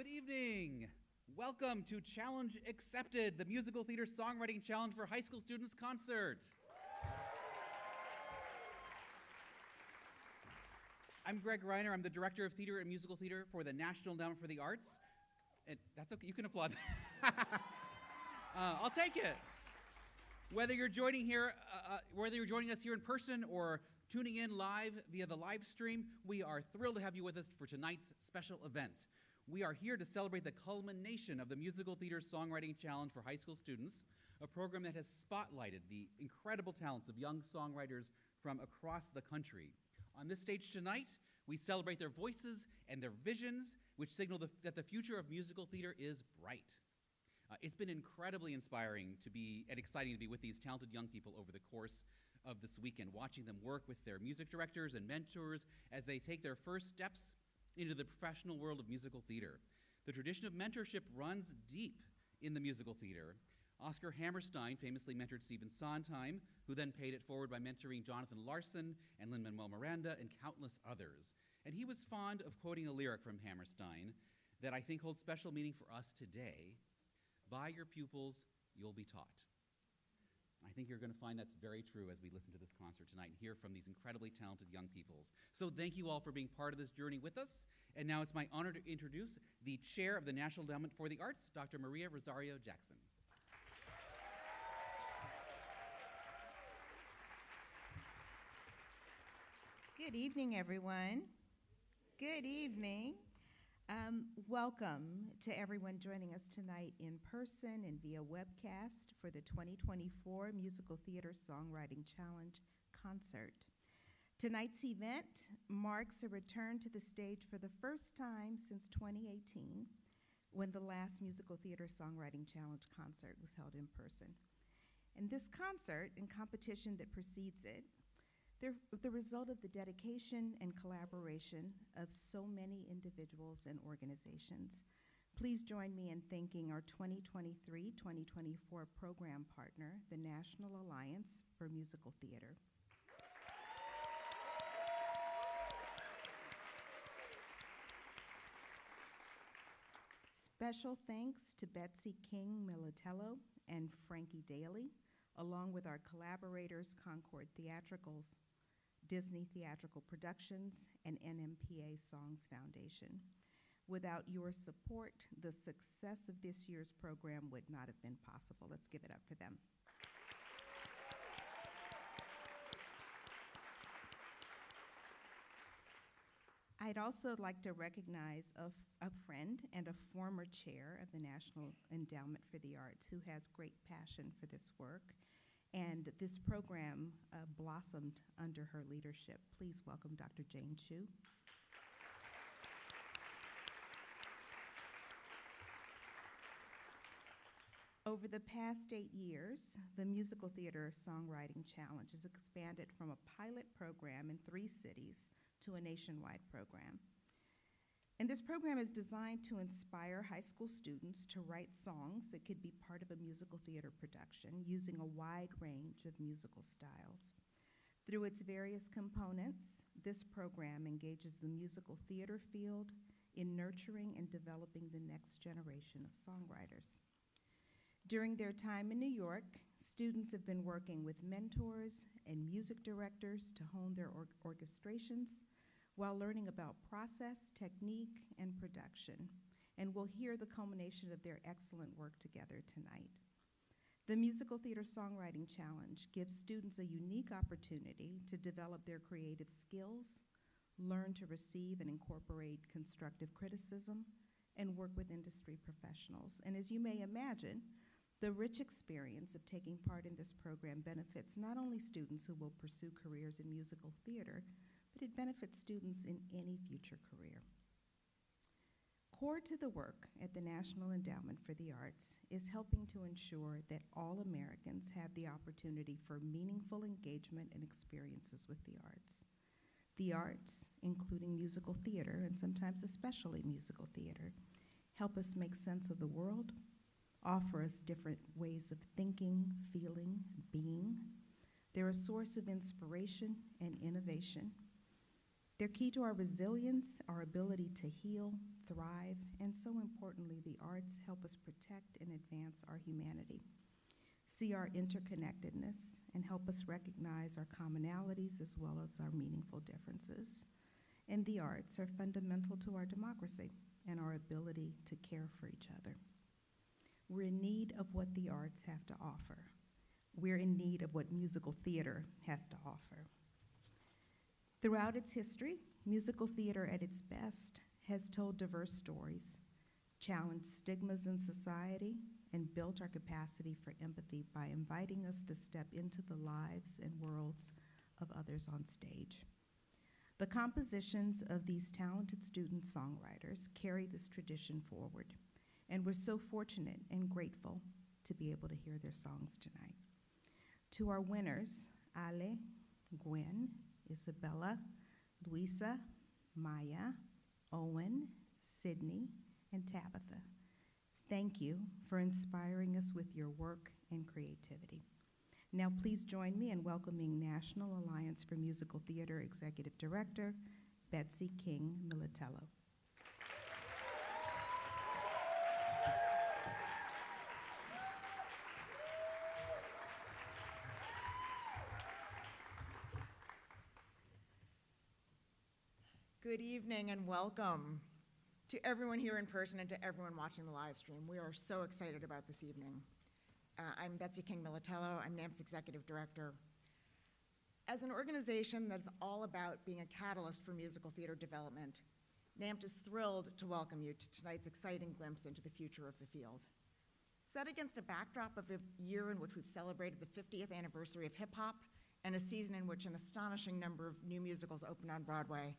Good evening. Welcome to Challenge Accepted, the Musical Theater Songwriting Challenge for High School Students concert. I'm Greg Reiner. I'm the Director of Theater and Musical Theater for the National Endowment for the Arts. And that's okay, you can applaud. I'll take it. Whether you're joining us here in person or tuning in live via the live stream, we are thrilled to have you with us for tonight's special event. We are here to celebrate the culmination of the Musical Theater Songwriting Challenge for high school students, a program that has spotlighted the incredible talents of young songwriters from across the country. On this stage tonight, we celebrate their voices and their visions, which signal that the future of musical theater is bright. It's been incredibly inspiring and exciting to be with these talented young people over the course of this weekend, watching them work with their music directors and mentors as they take their first steps into the professional world of musical theater. The tradition of mentorship runs deep in the musical theater. Oscar Hammerstein famously mentored Stephen Sondheim, who then paid it forward by mentoring Jonathan Larson and Lin-Manuel Miranda and countless others. And he was fond of quoting a lyric from Hammerstein that I think holds special meaning for us today. By your pupils, you'll be taught. I think you're going to find that's very true as we listen to this concert tonight and hear from these incredibly talented young peoples. So thank you all for being part of this journey with us. And now it's my honor to introduce the Chair of the National Endowment for the Arts, Dr. Maria Rosario Jackson. Good evening, everyone. Good evening. Welcome to everyone joining us tonight in person and via webcast for the 2024 Musical Theater Songwriting Challenge concert. Tonight's event marks a return to the stage for the first time since 2018, when the last Musical Theater Songwriting Challenge concert was held in person. And this concert and competition that precedes it, they're the result of the dedication and collaboration of so many individuals and organizations. Please join me in thanking our 2023-2024 program partner, the National Alliance for Musical Theater. Special thanks to Betsy King Militello and Frankie Daly, along with our collaborators, Concord Theatricals, Disney Theatrical Productions, and NMPA Songs Foundation. Without your support, the success of this year's program would not have been possible. Let's give it up for them. I'd also like to recognize a friend and a former chair of the National Endowment for the Arts who has great passion for this work. And this program blossomed under her leadership. Please welcome Dr. Jane Chu. Over the past 8 years, the Musical Theater Songwriting Challenge has expanded from a pilot program in 3 cities to a nationwide program. And this program is designed to inspire high school students to write songs that could be part of a musical theater production using a wide range of musical styles. Through its various components, this program engages the musical theater field in nurturing and developing the next generation of songwriters. During their time in New York, students have been working with mentors and music directors to hone their orchestrations while learning about process, technique, and production. And we'll hear the culmination of their excellent work together tonight. The Musical Theater Songwriting Challenge gives students a unique opportunity to develop their creative skills, learn to receive and incorporate constructive criticism, and work with industry professionals. And as you may imagine, the rich experience of taking part in this program benefits not only students who will pursue careers in musical theater, but it benefits students in any future career. Core to the work at the National Endowment for the Arts is helping to ensure that all Americans have the opportunity for meaningful engagement and experiences with the arts. The arts, including musical theater, and sometimes especially musical theater, help us make sense of the world, offer us different ways of thinking, feeling, being. They're a source of inspiration and innovation. They're key to our resilience, our ability to heal, thrive, and so importantly, the arts help us protect and advance our humanity, see our interconnectedness, and help us recognize our commonalities as well as our meaningful differences. And the arts are fundamental to our democracy and our ability to care for each other. We're in need of what the arts have to offer. We're in need of what musical theater has to offer. Throughout its history, musical theater at its best has told diverse stories, challenged stigmas in society, and built our capacity for empathy by inviting us to step into the lives and worlds of others on stage. The compositions of these talented student songwriters carry this tradition forward, and we're so fortunate and grateful to be able to hear their songs tonight. To our winners, Ale, Gwen, Isabella, Louisa, Maya, Owen, Sydney, and Tabitha, thank you for inspiring us with your work and creativity. Now please join me in welcoming National Alliance for Musical Theater Executive Director, Betsy King Militello. Good evening and welcome to everyone here in person and to everyone watching the live stream. We are so excited about this evening. I'm Betsy King Militello. I'm NAMP's Executive Director. As an organization that's all about being a catalyst for musical theater development, NAMP is thrilled to welcome you to tonight's exciting glimpse into the future of the field. Set against a backdrop of a year in which we've celebrated the 50th anniversary of hip-hop and a season in which an astonishing number of new musicals opened on Broadway,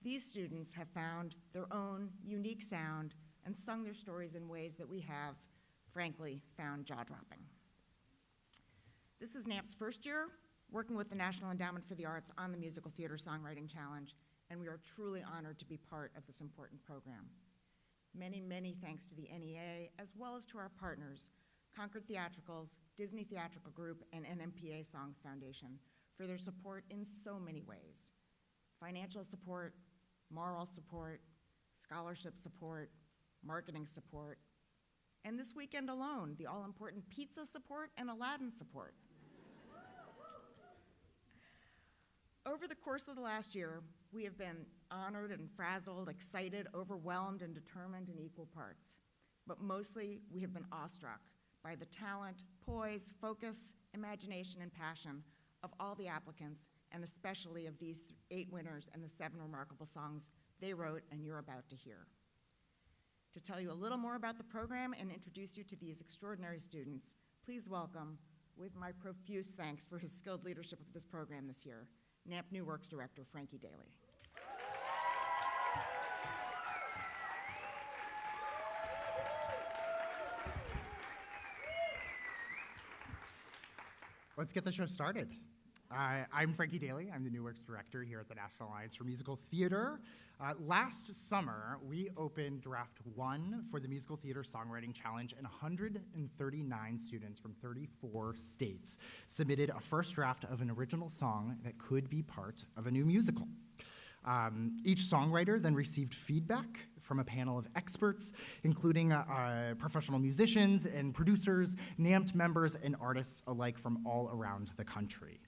these students have found their own unique sound and sung their stories in ways that we have, frankly, found jaw-dropping. This is NAMP's first year working with the National Endowment for the Arts on the Musical Theater Songwriting Challenge, and we are truly honored to be part of this important program. Many, many thanks to the NEA, as well as to our partners, Concord Theatricals, Disney Theatrical Group, and NMPA Songs Foundation, for their support in so many ways. Financial support, moral support, scholarship support, marketing support, and this weekend alone, the all-important pizza support and Aladdin support. Over the course of the last year, we have been honored and frazzled, excited, overwhelmed, and determined in equal parts. But mostly, we have been awestruck by the talent, poise, focus, imagination, and passion of all the applicants, and especially of these 8 winners and the 7 remarkable songs they wrote and you're about to hear. To tell you a little more about the program and introduce you to these extraordinary students, please welcome, with my profuse thanks for his skilled leadership of this program this year, NAMP New Works Director, Frankie Daly. Let's get the show started. I'm Frankie Daly. I'm the New Works Director here at the National Alliance for Musical Theater. Last summer, we opened Draft 1 for the Musical Theater Songwriting Challenge, and 139 students from 34 states submitted a first draft of an original song that could be part of a new musical. Each songwriter then received feedback from a panel of experts, including professional musicians and producers, NAMPed members, and artists alike from all around the country.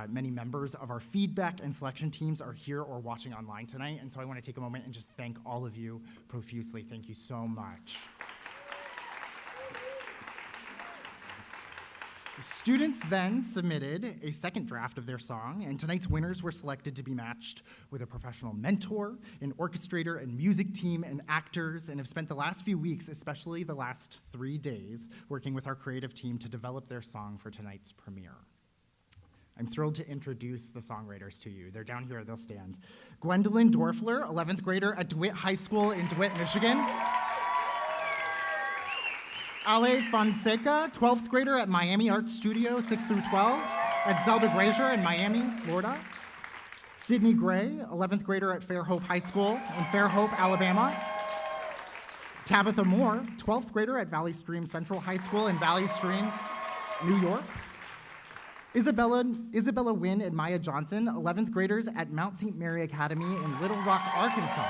Many members of our feedback and selection teams are here or watching online tonight, and so I want to take a moment and just thank all of you profusely. Thank you so much. The students then submitted a second draft of their song, and tonight's winners were selected to be matched with a professional mentor, an orchestrator and music team, and actors, and have spent the last few weeks, especially the last 3 days, working with our creative team to develop their song for tonight's premiere. I'm thrilled to introduce the songwriters to you. They're down here, they'll stand. Gwendelyn DOERFLER, 11th grader at Dewitt High School in Dewitt, Michigan. Ale FONSECA, 12th grader at Miami Art Studio, 6 through 12, at Zelda Glazer in Miami, Florida. Sydney Gray, 11th grader at Fairhope High School in Fairhope, Alabama. Tabitha Moore, 12th grader at Valley Stream Central High School in Valley Streams, New York. Isabella Wynn and Maya Johnson, 11th graders at Mount St. Mary Academy in Little Rock, Arkansas.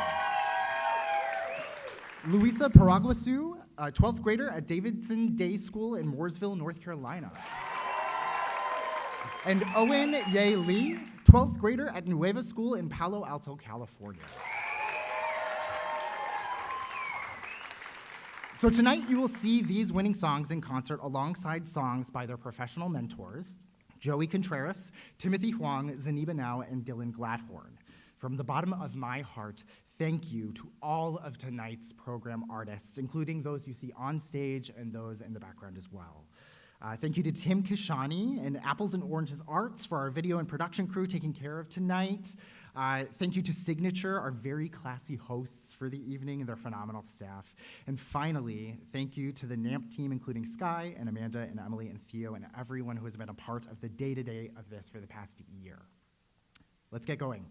Louisa PARAGUASSU, 12th grader at Davidson Day School in Mooresville, North Carolina. And Owen YEH-LEE, 12th grader at Nueva School in Palo Alto, California. So tonight you will see these winning songs in concert alongside songs by their professional mentors, Joey Contreras, Timothy Huang, Zena Now, and Dylan Glatorn. From the bottom of my heart, thank you to all of tonight's program artists, including those you see on stage and those in the background as well. Thank you to Tim Kishani and Apples and Oranges Arts for our video and production crew taking care of tonight. Thank you to Signature, our very classy hosts for the evening, and their phenomenal staff. And finally, thank you to the NAMP team, including Sky and Amanda and Emily and Theo and everyone who has been a part of the day-to-day of this for the past year. Let's get going.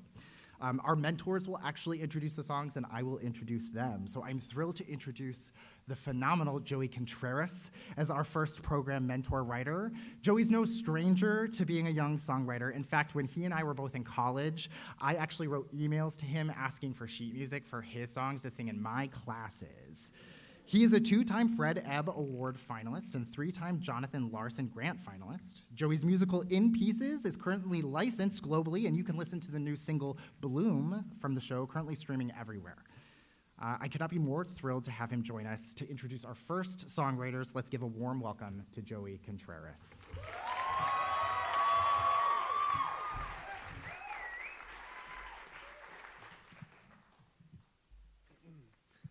Our mentors will actually introduce the songs, and I will introduce them. So I'm thrilled to introduce the phenomenal Joey Contreras as our first program mentor writer. Joey's no stranger to being a young songwriter. In fact, when he and I were both in college, I actually wrote emails to him asking for sheet music for his songs to sing in my classes. He is a 2-time Fred Ebb Award finalist and 3-time Jonathan Larson Grant finalist. Joey's musical In Pieces is currently licensed globally, and you can listen to the new single Bloom from the show, currently streaming everywhere. I could not be more thrilled to have him join us to introduce our first songwriters. Let's give a warm welcome to Joey Contreras.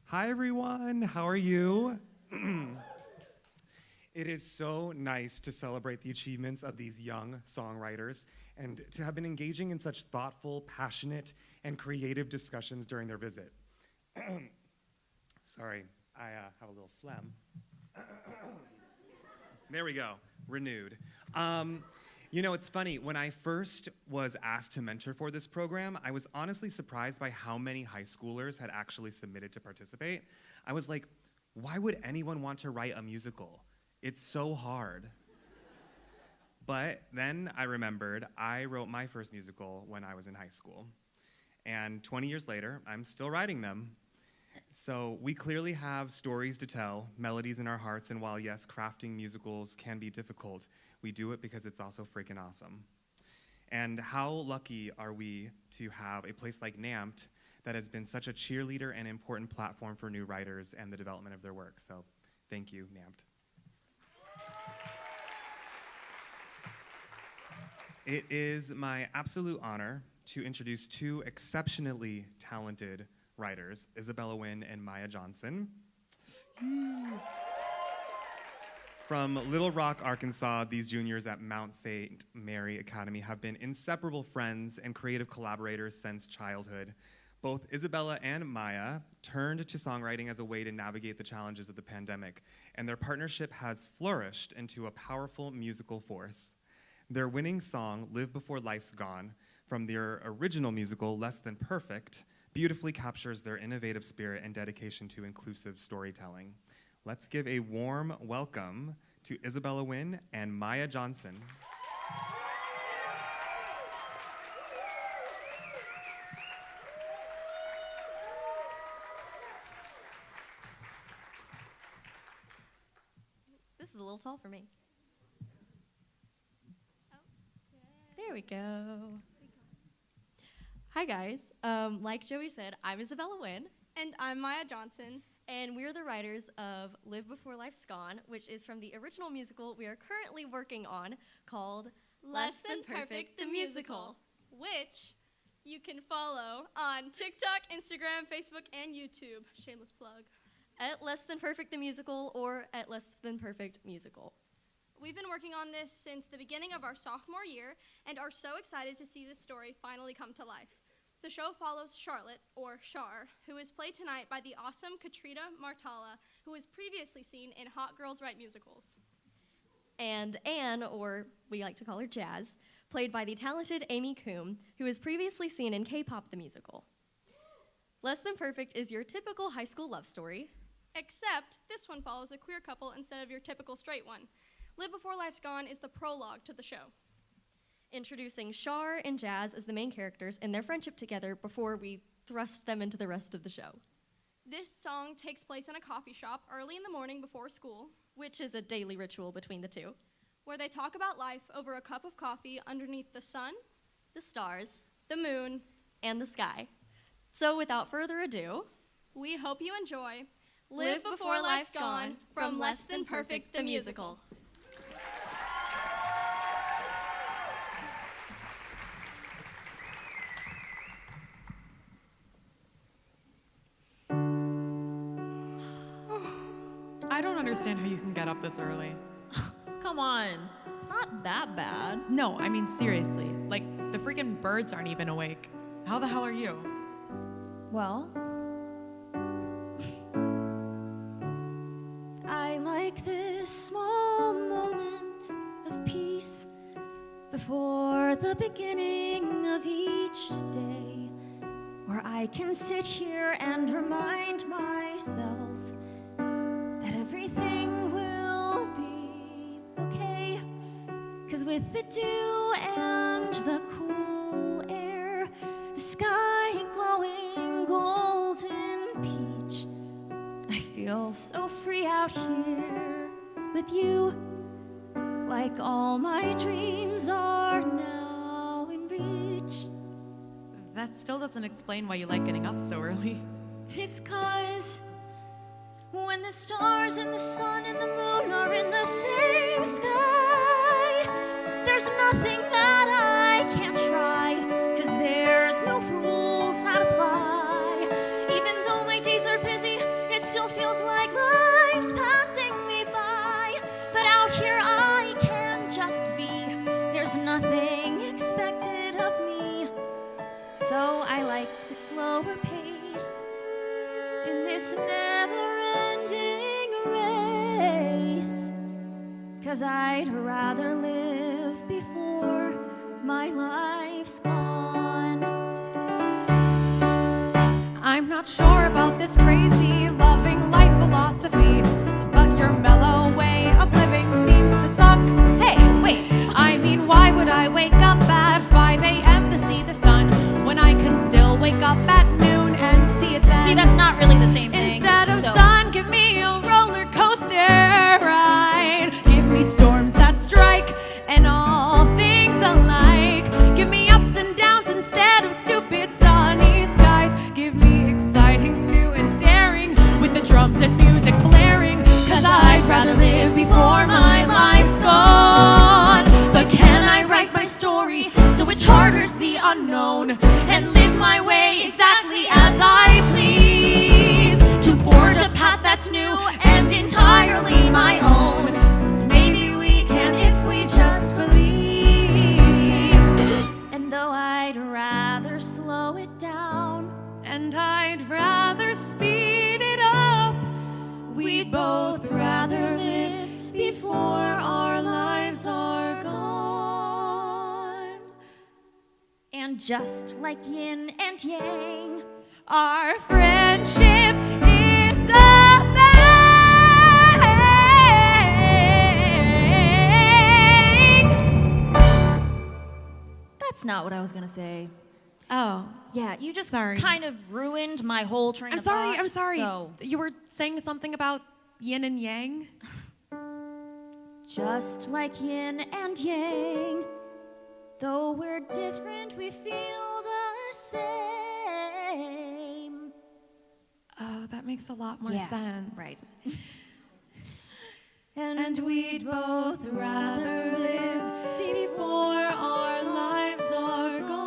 Hi, everyone. How are you? It is so nice to celebrate the achievements of these young songwriters and to have been engaging in such thoughtful, passionate, and creative discussions during their visit. Sorry, I have a little phlegm. There we go, renewed. You know, it's funny, when I first was asked to mentor for this program, I was honestly surprised by how many high schoolers had actually submitted to participate. I was like, why would anyone want to write a musical? It's so hard. But then I remembered I wrote my first musical when I was in high school. And 20 years later, I'm still writing them. So we clearly have stories to tell, melodies in our hearts, and while yes, crafting musicals can be difficult, we do it because it's also freaking awesome. And how lucky are we to have a place like NAMPT that has been such a cheerleader and important platform for new writers and the development of their work. So thank you, NAMPT. It is my absolute honor to introduce 2 exceptionally talented writers, Isabella and Maya Johnson. From Little Rock, Arkansas, these juniors at Mount St. Mary Academy have been inseparable friends and creative collaborators since childhood. Both Isabella and Maya turned to songwriting as a way to navigate the challenges of the pandemic, and their partnership has flourished into a powerful musical force. Their winning song, Live Before Life's Gone, from their original musical, Less Than Perfect, beautifully captures their innovative spirit and dedication to inclusive storytelling. Let's give a warm welcome to Isabella and Maya Johnson. This is a little tall for me. There we go. Hi guys, like Joey said, I'm Isabella And I'm Maya Johnson. and we're the writers of Live Before Life's Gone, which is from the original musical we are currently working on called Less Than Perfect, the musical, which you can follow on TikTok, Instagram, Facebook, and YouTube. Shameless plug. At Less Than Perfect the Musical or at Less Than Perfect Musical. We've been working on this since the beginning of our sophomore year and are so excited to see this story finally come to life. The show follows Charlotte, or Char, who is played tonight by the awesome Katrina Martala, who was previously seen in Hot Girls Write Musicals. And Anne, or we like to call her Jazz, played by the talented Amy Coombe, who was previously seen in K-pop the musical. Less Than Perfect is your typical high school love story. Except this one follows a queer couple instead of your typical straight one. Live Before Life's Gone is the prologue to the show. Introducing Char and Jazz as the main characters and their friendship together before we thrust them into the rest of the show. This song takes place in a coffee shop early in the morning before school, which is a daily ritual between the two, where they talk about life over a cup of coffee underneath the sun, the stars, the moon, and the sky. So without further ado, we hope you enjoy Live Before Life's Gone from Less Than Perfect the Musical. I don't understand how you can get up this early. Come on, it's not that bad. No, I mean seriously. Like, the freaking birds aren't even awake. How the hell are you? Well, I like this small moment of peace before the beginning of each day, where I can sit here and remind myself that everything will be okay. 'Cause with the dew and the cool air, the sky glowing golden peach, I feel so free out here with you, like all my dreams are now in reach. That still doesn't explain why you like getting up so early. It's 'cause when the stars and the sun and the moon are in the same sky, there's nothing that I can't try, 'cause there's no rules that apply. Even though my days are busy, it still feels like life's passing me by. But out here I can just be, there's nothing expected of me. So I like the slower pace in this never-ending race, 'cause I'd rather live before my life's gone. I'm not sure about this crazy loving life philosophy, but your mellow way of living seems to suck. Hey, wait, I mean, why would I wake up at 5 a.m. to see the sun when I can still wake up at noon and see it then? see, that's not really the same thing. Instead of so- sun, give me a roller coaster ride. Give me storms that strike and all things alike. Give me ups and downs instead of stupid sunny skies. Give me exciting, new and daring, with the drums and music blaring. 'Cause I'd rather live before my life's gone. But can I write my story so it charters the unknown and live my way exactly as I please, to forge a path that's new and entirely my own? Maybe we can if we just believe. And though I'd rather slow it down, And I'd rather speed it up, we'd both rather live before our lives are gone. And just like yin and yang, our friendship is a bang. that's not what I was gonna say. Oh, Yeah, you just Sorry. kind of ruined my whole train I'm of sorry, thought. I'm sorry. So, You were saying something about yin and yang? just like yin and yang, though we're different, we feel the same. Oh, that makes a lot more Yeah, sense. right. And we'd both rather live before our lives are gone.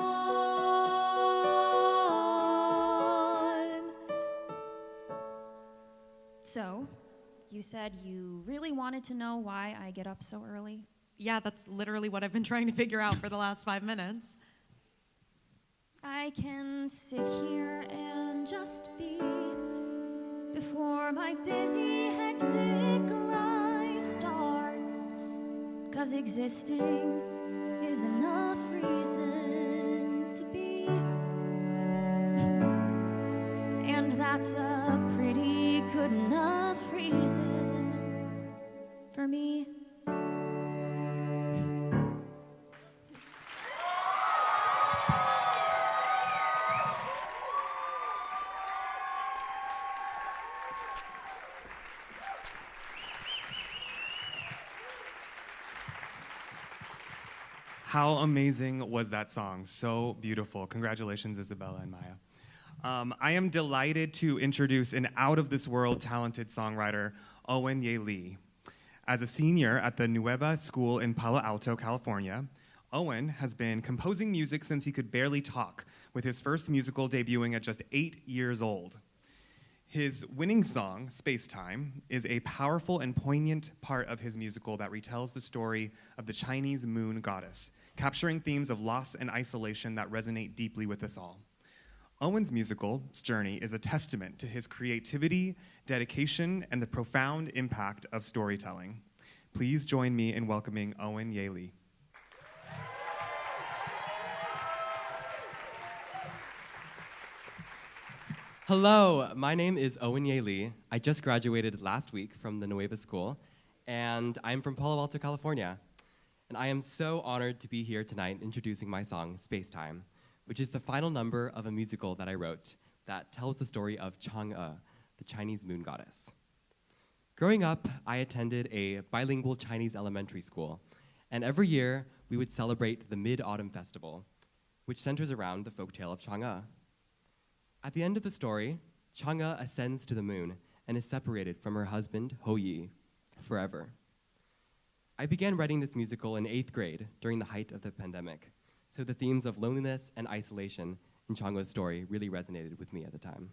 So, you said you really wanted to know why I get up so early? Yeah, that's literally what I've been trying to figure out for the last 5 minutes. I can sit here and just be before my busy, hectic life starts. 'Cause existing is enough reason to be. And that's a pretty good enough reason for me. How amazing was that song? So beautiful. Congratulations, Isabella and Maya. I am delighted to introduce an out-of-this-world talented songwriter, Owen YEH-LEE. As a senior at the Nueva School in Palo Alto, California, Owen has been composing music since he could barely talk, with his first musical debuting at just 8 years old. His winning song, SPACETIME, is a powerful and poignant part of his musical that retells the story of the Chinese moon goddess, capturing themes of loss and isolation that resonate deeply with us all. Owen's musical journey is a testament to his creativity, dedication, and the profound impact of storytelling. Please join me in welcoming Owen YEH-LEE. Hello, my name is Owen YEH-LEE. I just graduated last week from the Nueva School, and I'm from Palo Alto, California. And I am so honored to be here tonight introducing my song, SPACETIME, which is the final number of a musical that I wrote that tells the story of Chang'e, the Chinese moon goddess. Growing up, I attended a bilingual Chinese elementary school, and every year we would celebrate the Mid-Autumn Festival, which centers around the folktale of Chang'e. At the end of the story, Chang'e ascends to the moon and is separated from her husband, Hou-Yi, forever. I began writing this musical in 8th grade during the height of the pandemic, so the themes of loneliness and isolation in Chang'e's story really resonated with me at the time.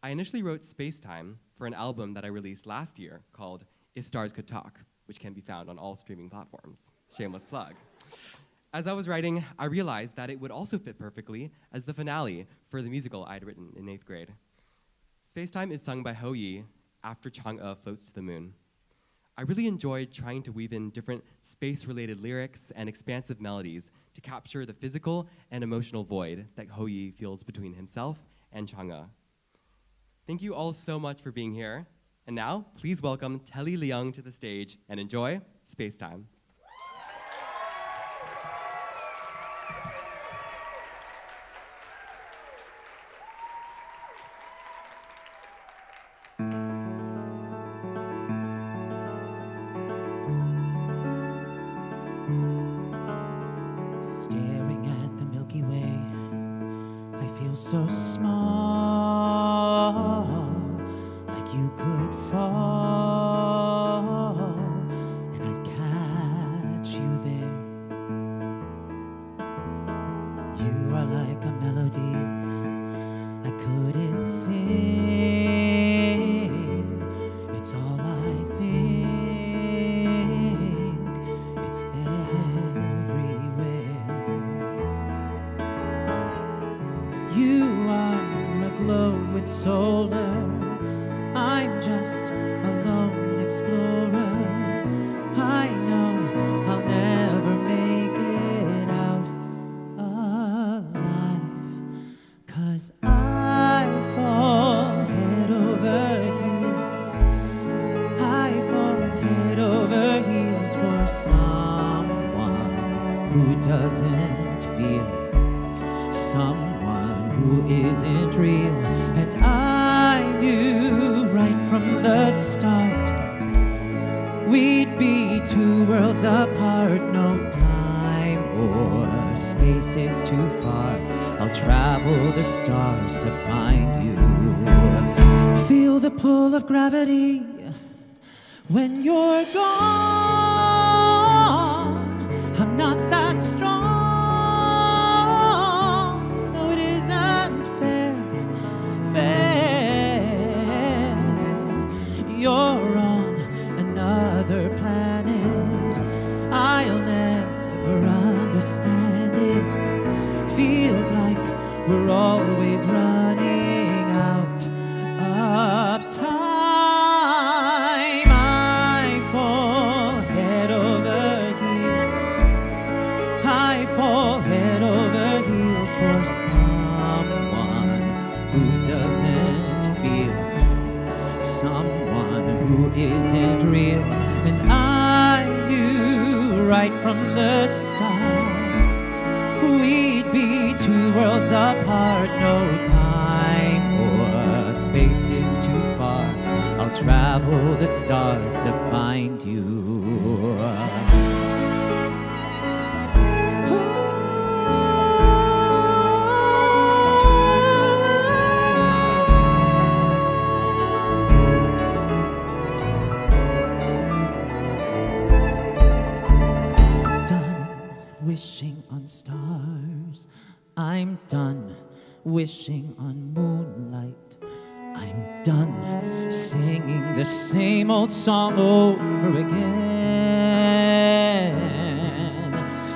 I initially wrote SPACETIME for an album that I released last year called If Stars Could Talk, which can be found on all streaming platforms. Shameless plug. As I was writing, I realized that it would also fit perfectly as the finale for the musical I had written in 8th grade. SPACETIME is sung by Hou-Yi after Chang'e floats to the moon. I really enjoyed trying to weave in different space-related lyrics and expansive melodies to capture the physical and emotional void that Hou-Yi feels between himself and Chang'e. Thank you all so much for being here. And now, please welcome Telly Leung to the stage and enjoy SPACETIME. Staring at the Milky Way, I feel so small, like you could fall, and I'd catch you there. You are like a melody I couldn't sing. It's all I think. It's everywhere. You are aglow with solar. I'm just a lone explorer. I know I'll never make it out alive, 'cause I fall head over heels. I fall head over heels for someone who doesn't feel, someone who isn't real. And I knew right from the start we'd be two worlds apart. No time or space is too far. I'll travel the stars to find you. Feel the pull of gravity when you're gone. I'm not that strong. No, it isn't fair. You're on another planet. I'll never understand it. Feels like we're always running out of time. I fall head over heels. I fall head over heels for someone who doesn't feel, someone who isn't real. And I knew right from the start we'd be two worlds apart. No time or space is too far. I'll travel the stars to find you. wishing on stars. I'm done wishing on moonlight. I'm done singing the same old song over again.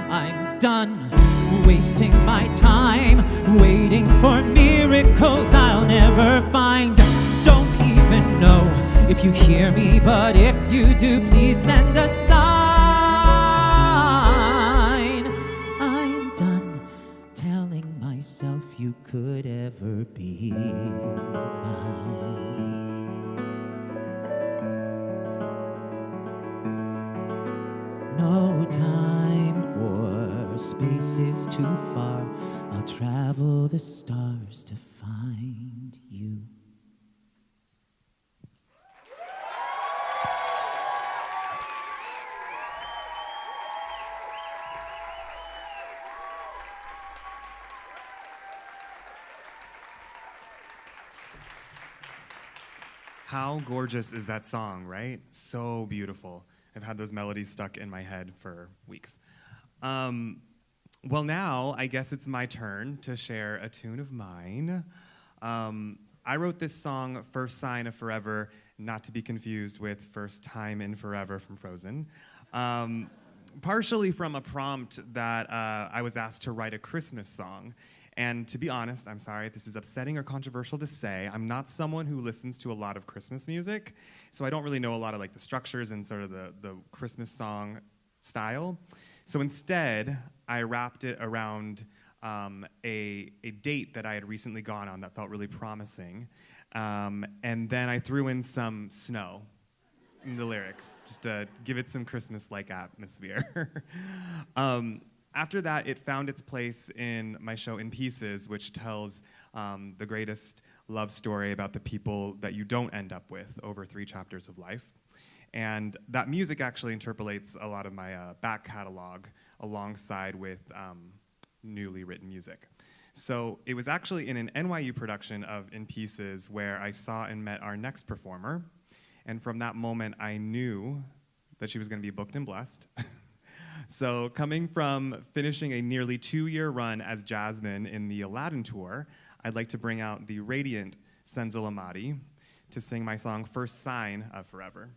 I'm done wasting my time waiting for miracles I'll never find. Don't even know if you hear me, but if you do, please send a sign. I'm done telling myself you could ever be mine. No time or space is too far. I'll travel the stars to find you. How gorgeous is that song, right? So beautiful. I've had those melodies stuck in my head for weeks. Well, now I guess it's my turn to share a tune of mine. I wrote this song, First Sign of Forever, not to be confused with First Time in Forever from Frozen. Partially from a prompt that I was asked to write a Christmas song. And to be honest, I'm sorry if this is upsetting or controversial to say, I'm not someone who listens to a lot of Christmas music, so I don't really know a lot of like the structures and sort of the Christmas song style. So instead, I wrapped it around a date that I had recently gone on that felt really promising. And then I threw in some snow in the lyrics, just to give it some Christmas-like atmosphere. After that, it found its place in my show In Pieces, which tells the greatest love story about the people that you don't end up with over 3 chapters of life. And that music actually interpolates a lot of my back catalog alongside with newly written music. So it was actually in an NYU production of In Pieces where I saw and met our next performer. And from that moment, I knew that she was going to be booked and blessed. So coming from finishing a nearly 2-year run as Jasmine in the Aladdin tour, I'd like to bring out the radiant Senzel Amadi to sing my song First Sign of Forever.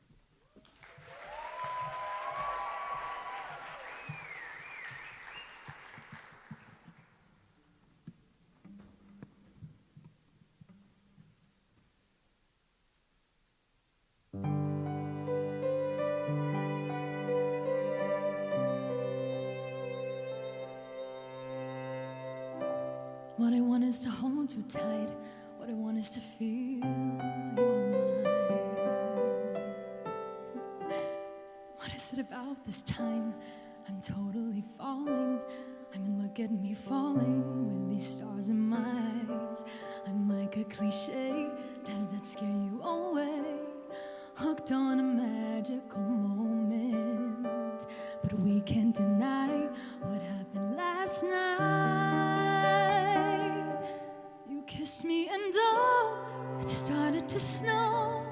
What I want is to hold you tight. What I want is to feel you're mine. What is it about this time? I'm totally falling. I mean, look at me falling with these stars in my eyes. I'm like a cliche. Does that scare you away? Hooked on a magical moment, but we can't deny what happened last night. You kissed me and oh, it started to snow.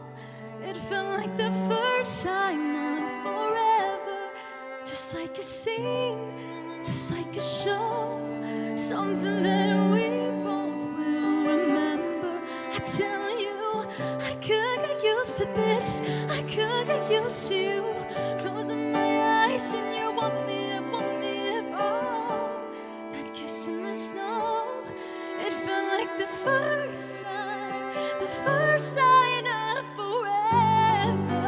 It felt like the first sign of forever, just like a scene, just like a show, something that we both will remember. I tell you, I could get used to this, I could get used to you closing my eyes and you're warming me up, oh, that kiss in the snow, it felt like the first sign of forever.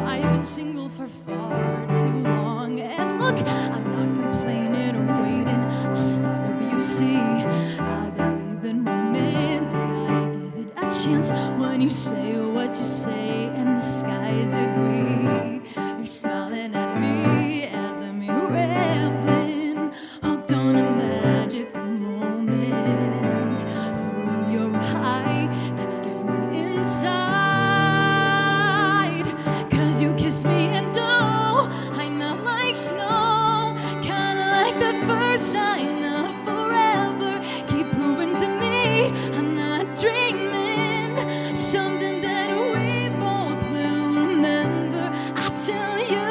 I've been single for far too long, and look, I'm not complaining or waiting, I'll start over, you see. I believe in romance, gotta give it a chance. When you say what you say and the skies agree, you're smiling at me as I'm here rambling, hooked on a magical moment. Through your eye that scares me inside, 'cause you kiss me and oh, I melt like snow, kinda like the first sign of forever. Keep proving to me I'm not dreaming, something that we both will remember. I tell you,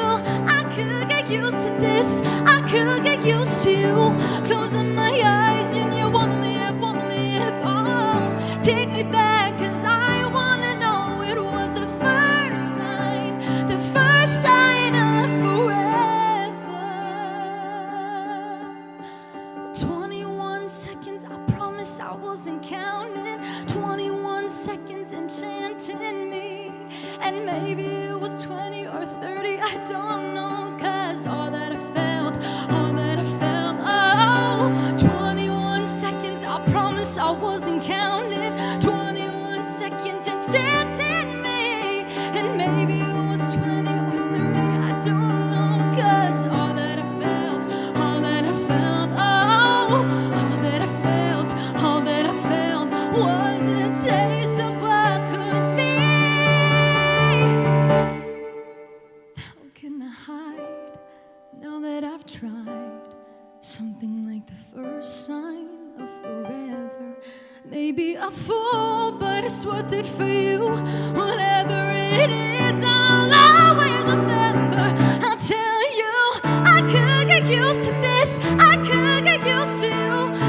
I could get get used to this. I could get used to closing my eyes and you warming me up, oh. Take me back, 'cause I wanna know it was the first sign of forever. 21 seconds, I promise I wasn't counting. 21 seconds enchanting me. And maybe it was 20 or 30, I don't know. 'Cause all that I felt, oh, 21 seconds, I promise I wasn't counting. 21 seconds enchanting me. And maybe it was 20 or 30, I don't know. 'Cause all that I felt, oh, all that I felt was a taste of what could be. How can I hide now that I've tried something like the first sign of forever? Maybe a fool, but it's worth it for you. Whatever it is, I'll always remember. I'll tell you, I could get used to this. I could get used to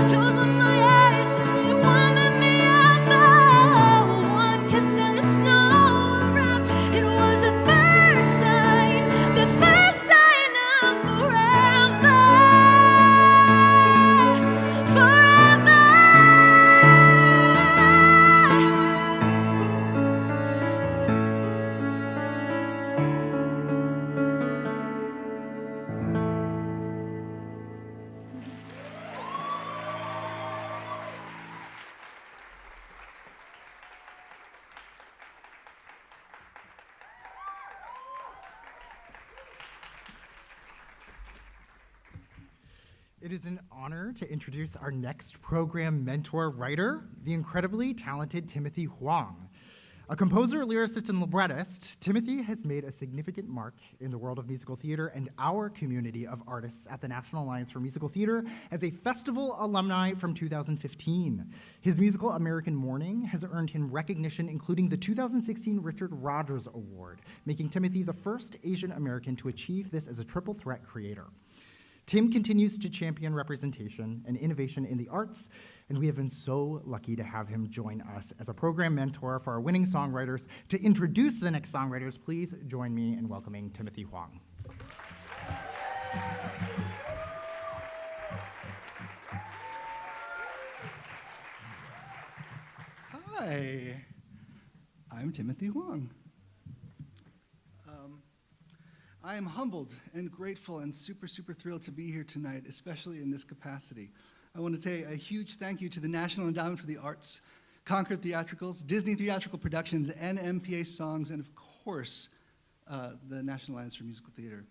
closing my eyes and you warming me up. Oh, one kiss and the snow wrap. It was the first sign of forever. Forever. It is an honor to introduce our next program mentor writer, the incredibly talented Timothy Huang. A composer, lyricist, and librettist, Timothy has made a significant mark in the world of musical theater and our community of artists at the National Alliance for Musical Theater as a festival alumni from 2015. His musical American Morning has earned him recognition, including the 2016 Richard Rogers Award, making Timothy the first Asian American to achieve this as a triple threat creator. Tim continues to champion representation and innovation in the arts, and we have been so lucky to have him join us as a program mentor for our winning songwriters. To introduce the next songwriters, please join me in welcoming Timothy Huang. Hi, I'm Timothy Huang. I am humbled and grateful and super thrilled to be here tonight, especially in this capacity. I want to say a huge thank you to the National Endowment for the Arts, Concord Theatricals, Disney Theatrical Productions, NMPA Songs, and of course, the National Alliance for Musical Theater.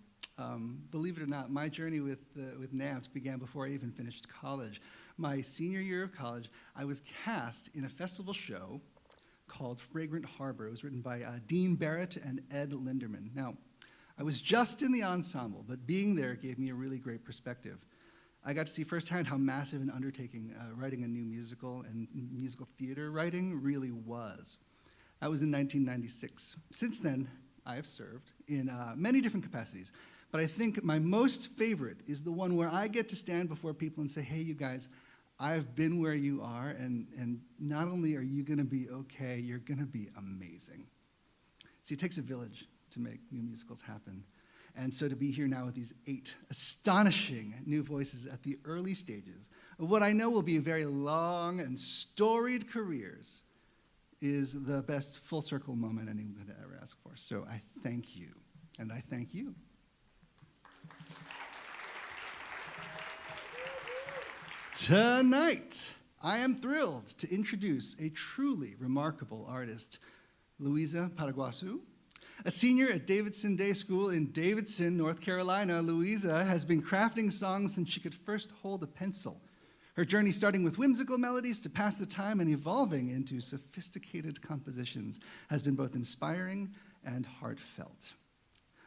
Believe it or not, my journey with NAMS began before I even finished college. My senior year of college, I was cast in a festival show called Fragrant Harbor. It was written by Dean Barrett and Ed Linderman. Now, I was just in the ensemble, but being there gave me a really great perspective. I got to see firsthand how massive an undertaking writing a new musical and musical theater writing really was. That was in 1996. Since then, I have served in many different capacities, but I think my most favorite is the one where I get to stand before people and say, hey, you guys, I've been where you are, and not only are you gonna be okay, you're gonna be amazing. See, it takes a village to make new musicals happen. And so to be here now with these 8 astonishing new voices at the early stages of what I know will be very long and storied careers is the best full circle moment anyone could ever ask for. So I thank you, and I thank you. Tonight, I am thrilled to introduce a truly remarkable artist, Louisa PARAGUASSU. A senior at Davidson Day School in Davidson, North Carolina, Louisa has been crafting songs since she could first hold a pencil. Her journey starting with whimsical melodies to pass the time and evolving into sophisticated compositions has been both inspiring and heartfelt.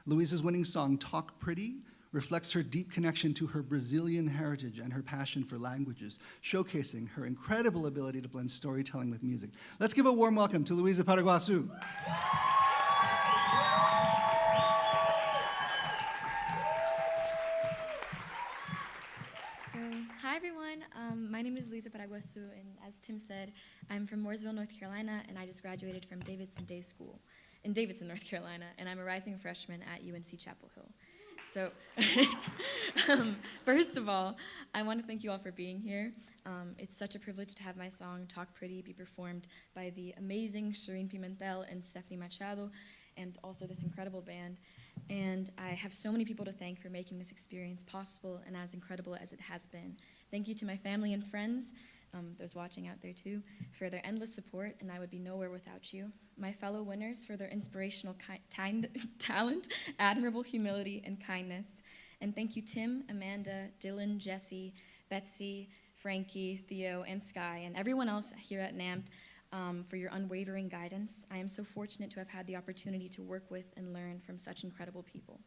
Louisa's winning song, Talk Pretty, reflects her deep connection to her Brazilian heritage and her passion for languages, showcasing her incredible ability to blend storytelling with music. Let's give a warm welcome to Louisa PARAGUASSU. Hi everyone, my name is Louisa PARAGUASSU, and as Tim said, I'm from Mooresville, North Carolina, and I just graduated from Davidson Day School in Davidson, North Carolina, and I'm a rising freshman at UNC Chapel Hill. So, first of all, I want to thank you all for being here. It's such a privilege to have my song, Talk Pretty, be performed by the amazing Shireen Pimentel and Stephanie Machado, and also this incredible band. And I have so many people to thank for making this experience possible and as incredible as it has been. Thank you to my family and friends, those watching out there too, for their endless support, and I would be nowhere without you. My fellow winners for their inspirational talent, admirable humility, and kindness. And thank you Tim, Amanda, Dylan, Jesse, Betsy, Frankie, Theo, and Sky, and everyone else here at NAMP for your unwavering guidance. I am so fortunate to have had the opportunity to work with and learn from such incredible people.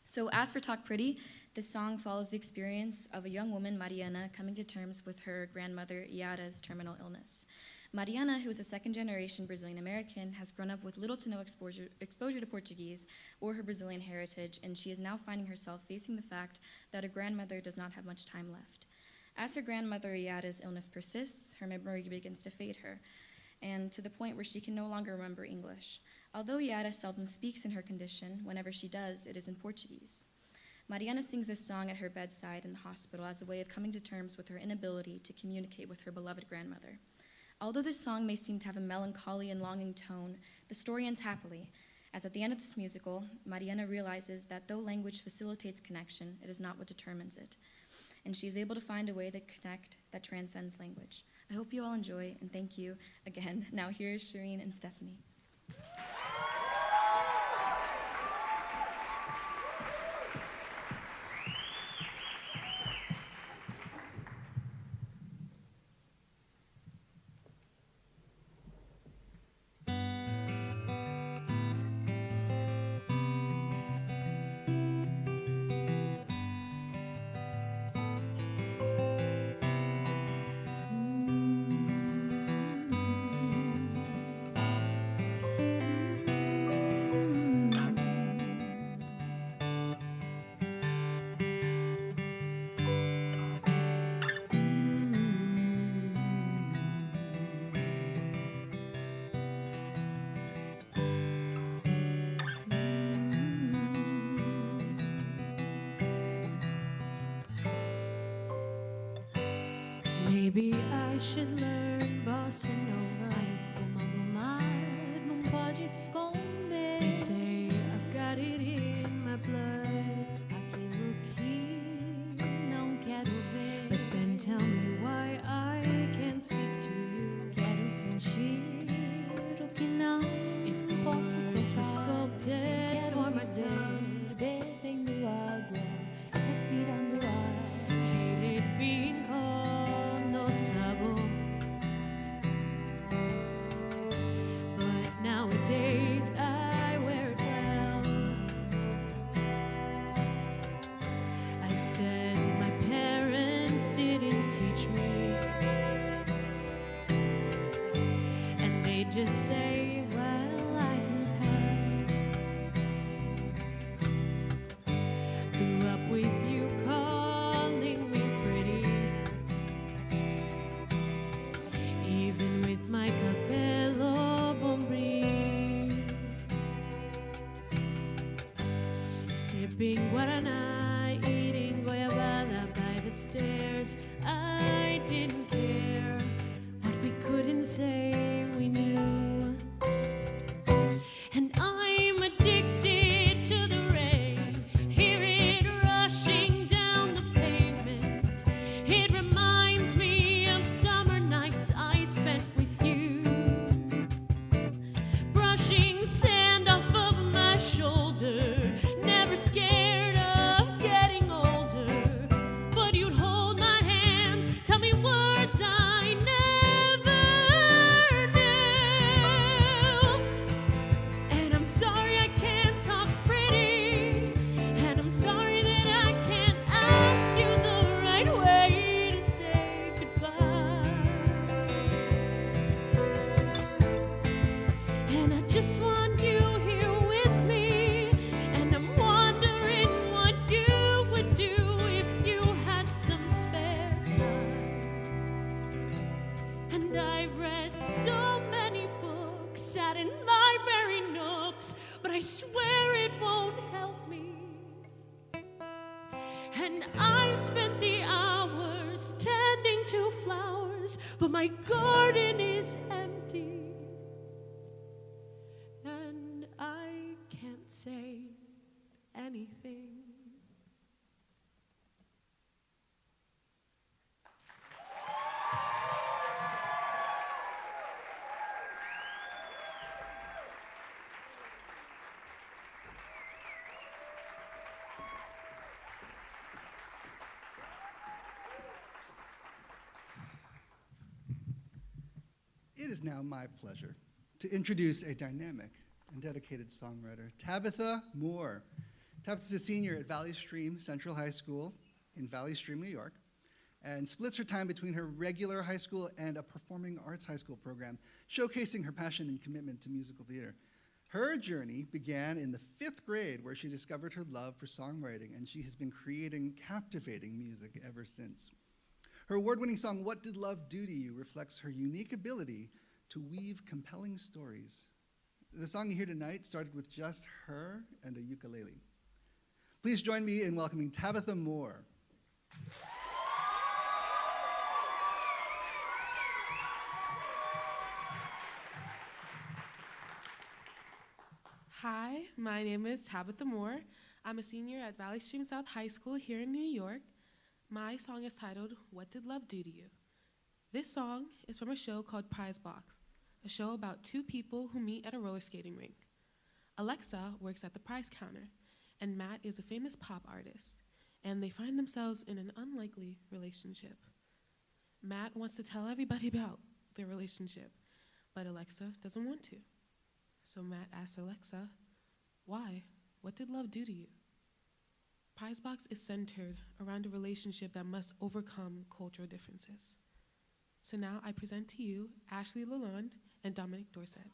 So as for Talk Pretty, this song follows the experience of a young woman, Mariana, coming to terms with her grandmother, Yara's terminal illness. Mariana, who is a second-generation Brazilian-American, has grown up with little to no exposure to Portuguese or her Brazilian heritage, and she is now finding herself facing the fact that her grandmother does not have much time left. As her grandmother, Yara's illness persists, her memory begins to fade her, and to the point where she can no longer remember English. Although Yara seldom speaks in her condition, whenever she does, it is in Portuguese. Mariana sings this song at her bedside in the hospital as a way of coming to terms with her inability to communicate with her beloved grandmother. Although this song may seem to have a melancholy and longing tone, the story ends happily, as at the end of this musical, Mariana realizes that though language facilitates connection, it is not what determines it. And she is able to find a way to connect that transcends language. I hope you all enjoy, and thank you again. Now here's Shireen and Stephanie. Maybe I should learn bossa nova. A espuma do mar não pode esconder. They say I've got it in my blood. Aquilo que não quero ver. But then tell me why I can't speak to you. Quero sentir o que não posso tocar. Sculpted for my day. Bebendo água, respirando ar. Hate it being cold, no sabor. But nowadays I wear it well. I said my parents didn't teach me, and they just say, well, I can tell. Grew up with you calling me pretty, even with my cabello bombril. Sipping guaraná, eating goiabada by the stairs. I didn't care what we couldn't say we knew. And I've spent the hours tending to flowers, but my garden is empty. And I can't say anything. It is now my pleasure to introduce a dynamic and dedicated songwriter, Tabitha Moore. Tabitha's a senior at Valley Stream Central High School in Valley Stream, New York, and splits her time between her regular high school and a performing arts high school program, showcasing her passion and commitment to musical theater. Her journey began in the 5th grade, where she discovered her love for songwriting, and she has been creating captivating music ever since. Her award-winning song, What Did Love Do to You, reflects her unique ability to weave compelling stories. The song you hear tonight started with just her and a ukulele. Please join me in welcoming Tabitha Moore. Hi, my name is Tabitha Moore. I'm a senior at Valley Stream South High School here in New York. My song is titled, What Did Love Do to You? This song is from a show called Prize Box, a show about 2 people who meet at a roller skating rink. Alexa works at the prize counter, and Matt is a famous pop artist, and they find themselves in an unlikely relationship. Matt wants to tell everybody about their relationship, but Alexa doesn't want to. So Matt asks Alexa, why? What did love do to you? Prizebox is centered around a relationship that must overcome cultural differences. So now I present to you Ashley Lalonde and Dominic Dorset.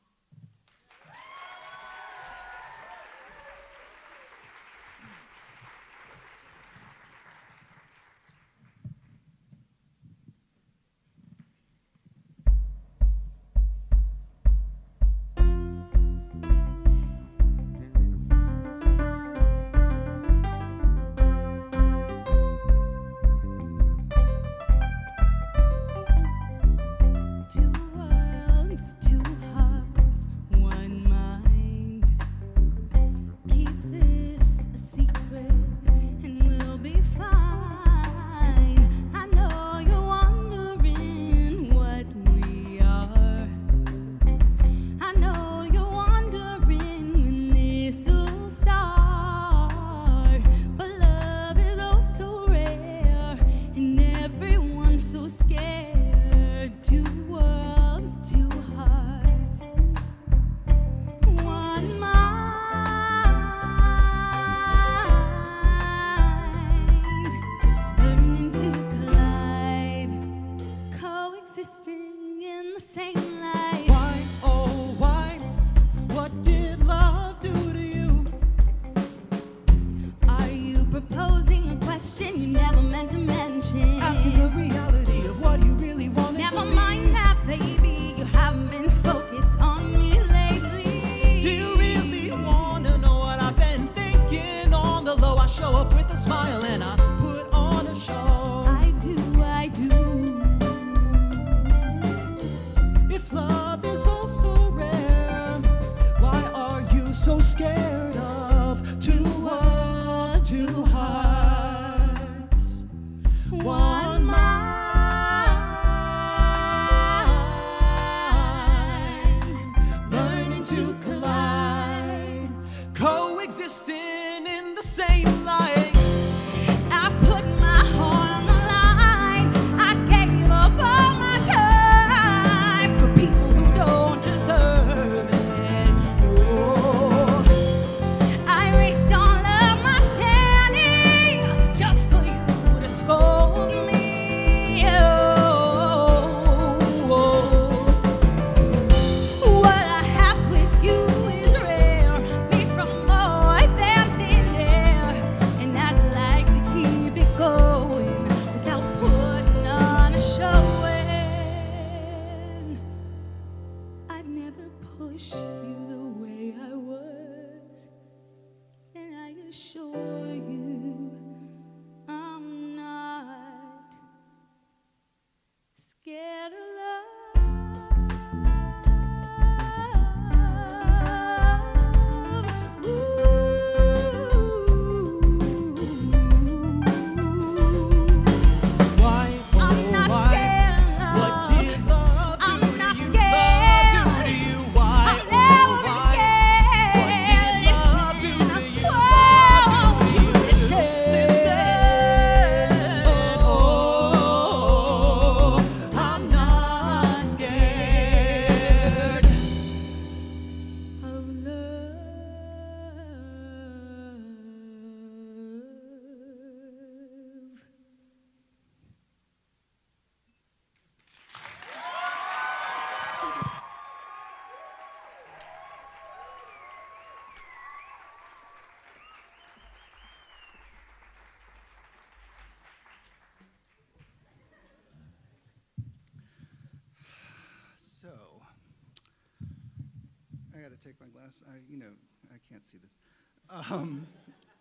gotta take my glass. I can't see this.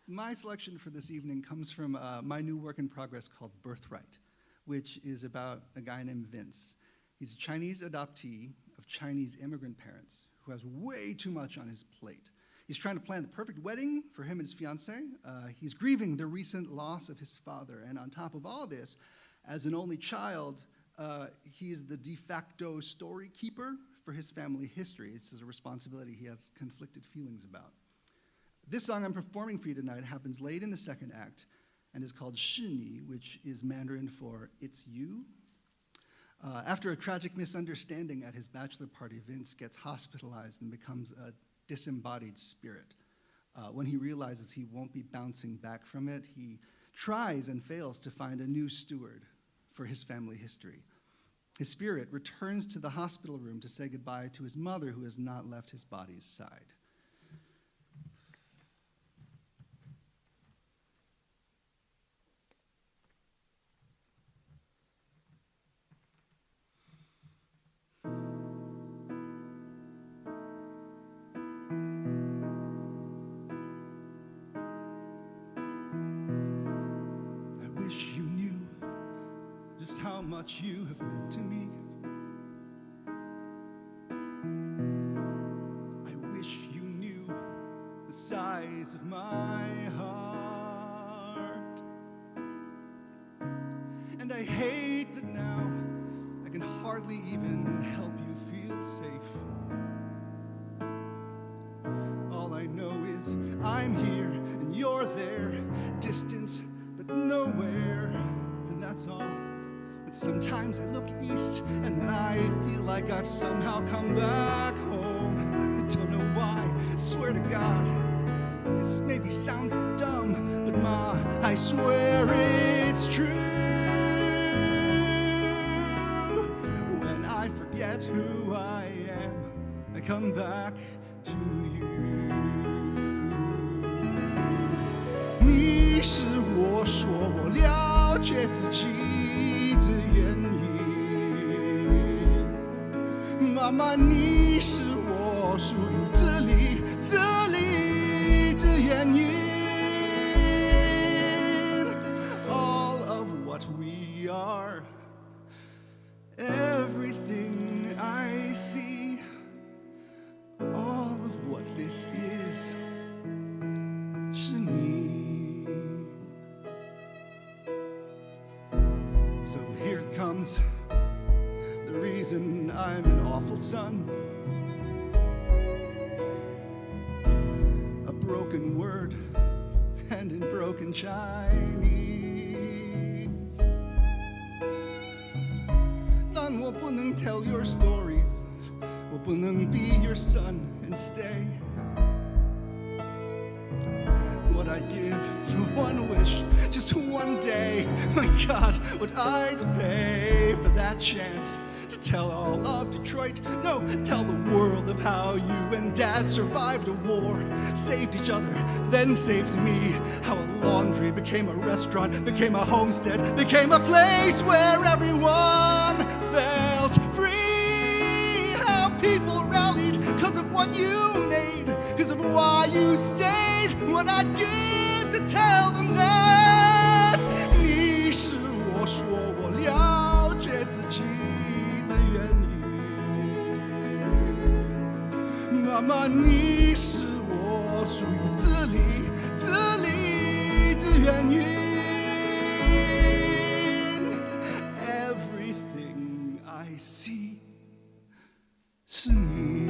My selection for this evening comes from my new work in progress called Birthright, which is about a guy named Vince. He's a Chinese adoptee of Chinese immigrant parents who has way too much on his plate. He's trying to plan the perfect wedding for him and his fiancée. He's grieving the recent loss of his father, and on top of all this, as an only child, he is the de facto story keeper for his family history. It's a responsibility he has conflicted feelings about. This song I'm performing for you tonight happens late in the second act and is called Shini, which is Mandarin for "it's you." After a tragic misunderstanding at his bachelor party, Vince gets hospitalized and becomes a disembodied spirit. When he realizes he won't be bouncing back from it, he tries and fails to find a new steward for his family history. His spirit returns to the hospital room to say goodbye to his mother, who has not left his body's side. Much you have meant to me. I wish you knew the size of my heart. And I hate that now I can hardly even help you feel safe. All I know is I'm here and you're there, distance but nowhere, and that's all. Sometimes I look east, and then I feel like I've somehow come back home. I don't know why, I swear to God. This maybe sounds dumb, but Ma, I swear it's true. When I forget who I am, I come back to you. 你是我说我了解自己的原因，妈妈，你是我属于这里的原因。All of what we are, everything I see, all of what this is, 是你。So here it comes, the reason I'm an awful son. A broken word and in broken Chinese. 但我不能 tell your stories, 我不能 be your son and stay. What I'd give for one wish, just one day. My God, what I'd pay for that chance to tell all of Detroit, no, tell the world of how you and Dad survived a war, saved each other, then saved me. How a laundry became a restaurant, became a homestead, became a place where everyone felt free. How people rallied because of what you made, because of why you stayed. What I'd give to tell them that 你是我说我了解自己的原因，妈妈，你是我属于这里的原因。Everything I see 是你。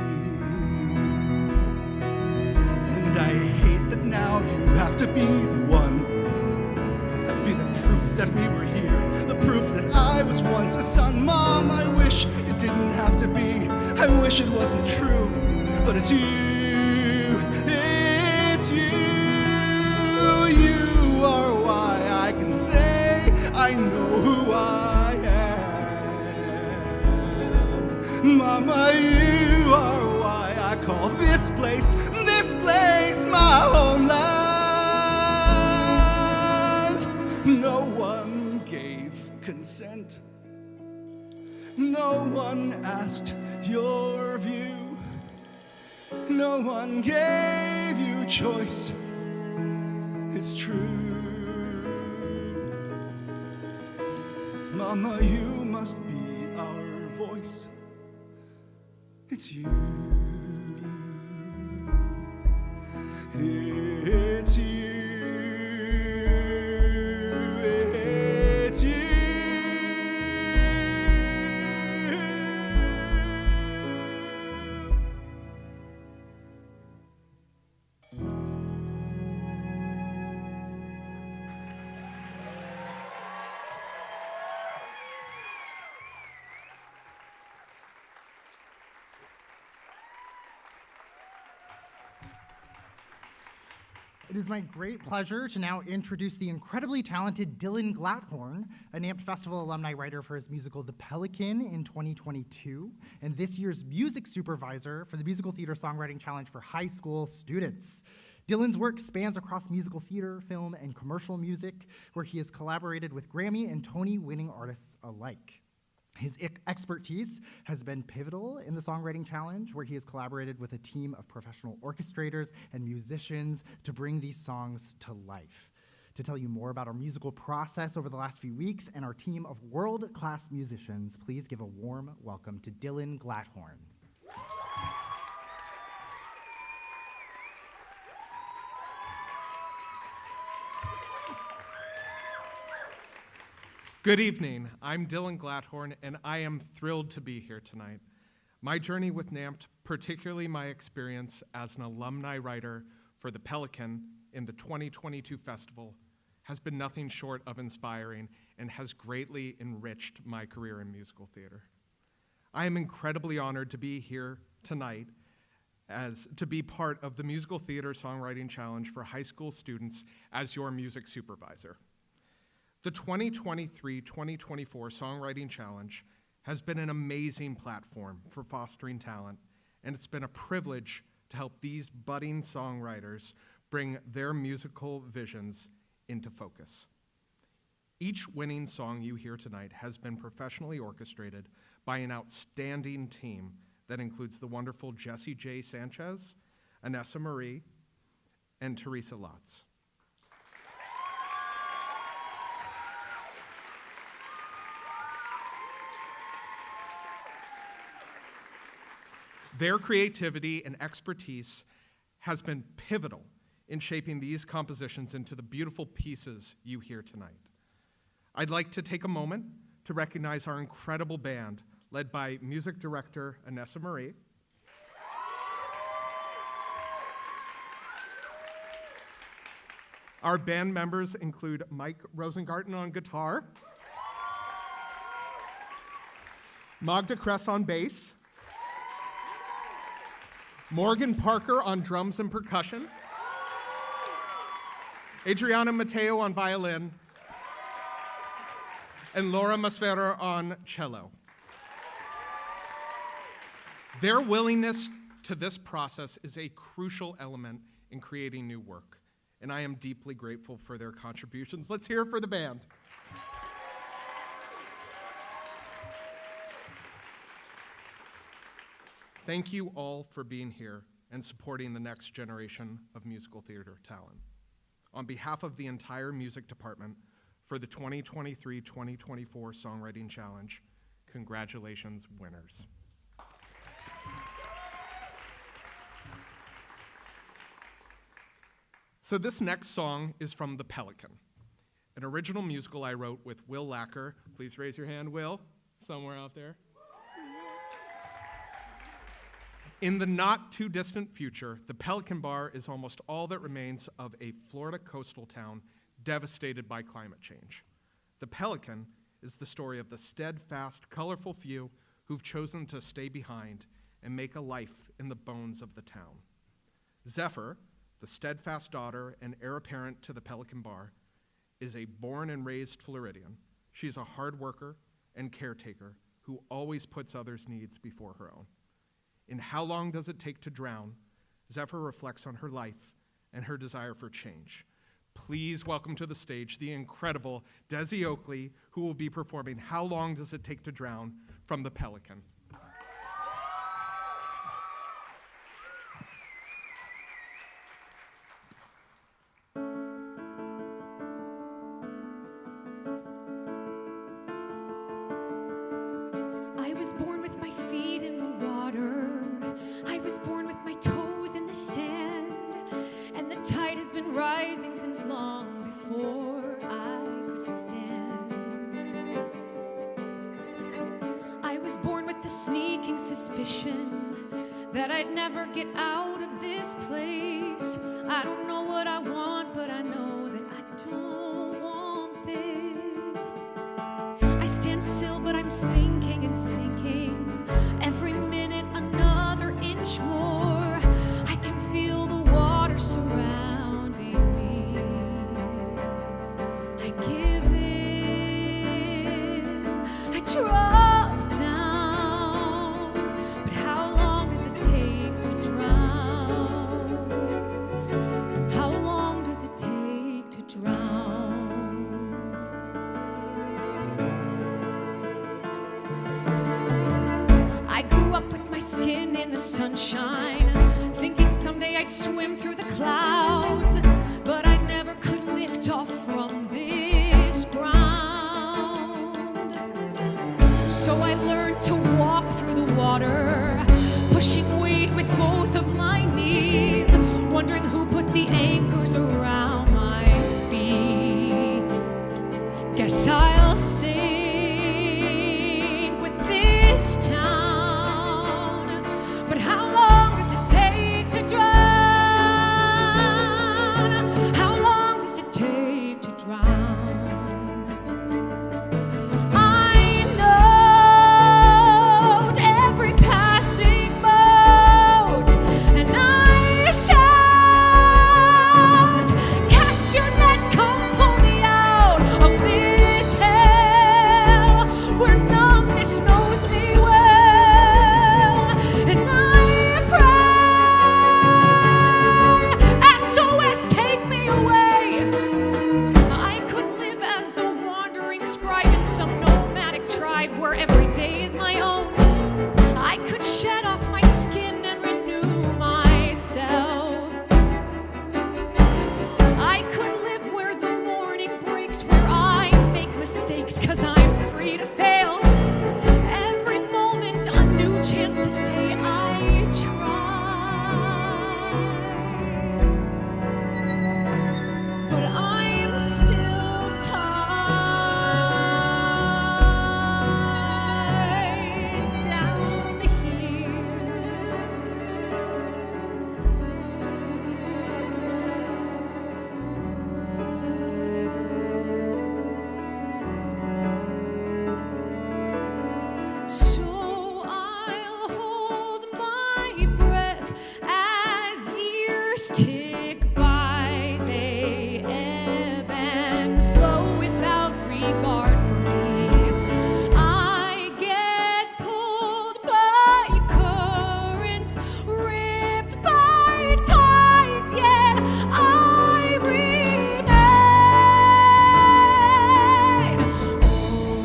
And I hate that now you have to be the one, be the proof that we were here, the proof that I was once a son. Mom, I wish it didn't have to be, I wish it wasn't true, but it's you, you are why I can say I know who I am. Mama, you are why I call this place my homeland. No one gave consent, no one asked your view. No one gave you choice. It's true. Mama, you must be our voice. It's you. It's you. It's you. It is my great pleasure to now introduce the incredibly talented Dylan Glatorn, a NAMP Festival alumni writer for his musical The Pelican in 2022, and this year's music supervisor for the Musical Theater Songwriting Challenge for high school students. Dylan's work spans across musical theater, film, and commercial music, where he has collaborated with Grammy and Tony-winning artists alike. His expertise has been pivotal in the Songwriting Challenge, where he has collaborated with a team of professional orchestrators and musicians to bring these songs to life. To tell you more about our musical process over the last few weeks and our team of world-class musicians, please give a warm welcome to Dylan Glatorn. Good evening. I'm Dylan Glatorn, and I am thrilled to be here tonight. My journey with NAMP, particularly my experience as an alumni writer for The Pelican in the 2022 festival, has been nothing short of inspiring and has greatly enriched my career in musical theater. I am incredibly honored to be here tonight to be part of the Musical Theater Songwriting Challenge for high school students as your music supervisor. The 2023-2024 Songwriting Challenge has been an amazing platform for fostering talent, and it's been a privilege to help these budding songwriters bring their musical visions into focus. Each winning song you hear tonight has been professionally orchestrated by an outstanding team that includes the wonderful Jessie J. Sanchez, Anessa Marie, and Teresa Lotz. Their creativity and expertise has been pivotal in shaping these compositions into the beautiful pieces you hear tonight. I'd like to take a moment to recognize our incredible band, led by music director Anessa Marie, Our band members include Mike Rosengarten on guitar, Magda Kress on bass, Morgan Parker on drums and percussion, Adriana Mateo on violin, and Laura Masfera on cello. Their willingness to this process is a crucial element in creating new work, and I am deeply grateful for their contributions. Let's hear it for the band. Thank you all for being here and supporting the next generation of musical theater talent. On behalf of the entire music department for the 2023-2024 Songwriting Challenge, congratulations, winners. So this next song is from The Pelican, an original musical I wrote with Will Lacker. Please raise your hand, Will, somewhere out there. In the not-too-distant future, the Pelican Bar is almost all that remains of a Florida coastal town devastated by climate change. The Pelican is the story of the steadfast, colorful few who've chosen to stay behind and make a life in the bones of the town. Zephyr, the steadfast daughter and heir apparent to the Pelican Bar, is a born and raised Floridian. She's a hard worker and caretaker who always puts others' needs before her own. In How Long Does It Take to Drown, Zephyr reflects on her life and her desire for change. Please welcome to the stage the incredible Desi Oakley, who will be performing How Long Does It Take to Drown from The Pelican. was born with my feet in the water. I was born with my toes in the sand. And the tide has been rising since long before I could stand. I was born with the sneaking suspicion that I'd never get out of this place. I don't know what I want, but I know that I don't want this. I stand still, but I'm sinking and sinking. Every minute, another inch more. I can feel the water surrounding me. I give in. I drop down. But how long does it take to drown? How long does it take to drown? I grew up with my skin in the sunshine, thinking someday I'd swim through the clouds, but I never could lift off from this ground. So I learned to walk through the water, pushing weight with both of my knees, wondering who put the anchors around my feet. Guess I'll sink with this town. But how long does it take to drown? How long does it take to drown? I note every passing boat, and I shout, cast your net, come pull me out of this hell where numbness knows me well. And I pray, SOS, take me away. I could live as a wandering scribe in some nomadic tribe where every day is my own. I could shed off my skin and renew myself. I could live where the morning breaks, where I make mistakes, 'cause I'm free to fail. Every moment a new chance to say I tried. But I am still tied down here. So I'll hold my breath as years tick by. They ebb and flow without regard for me. I get pulled by currents, ripped by tides, yet I remain.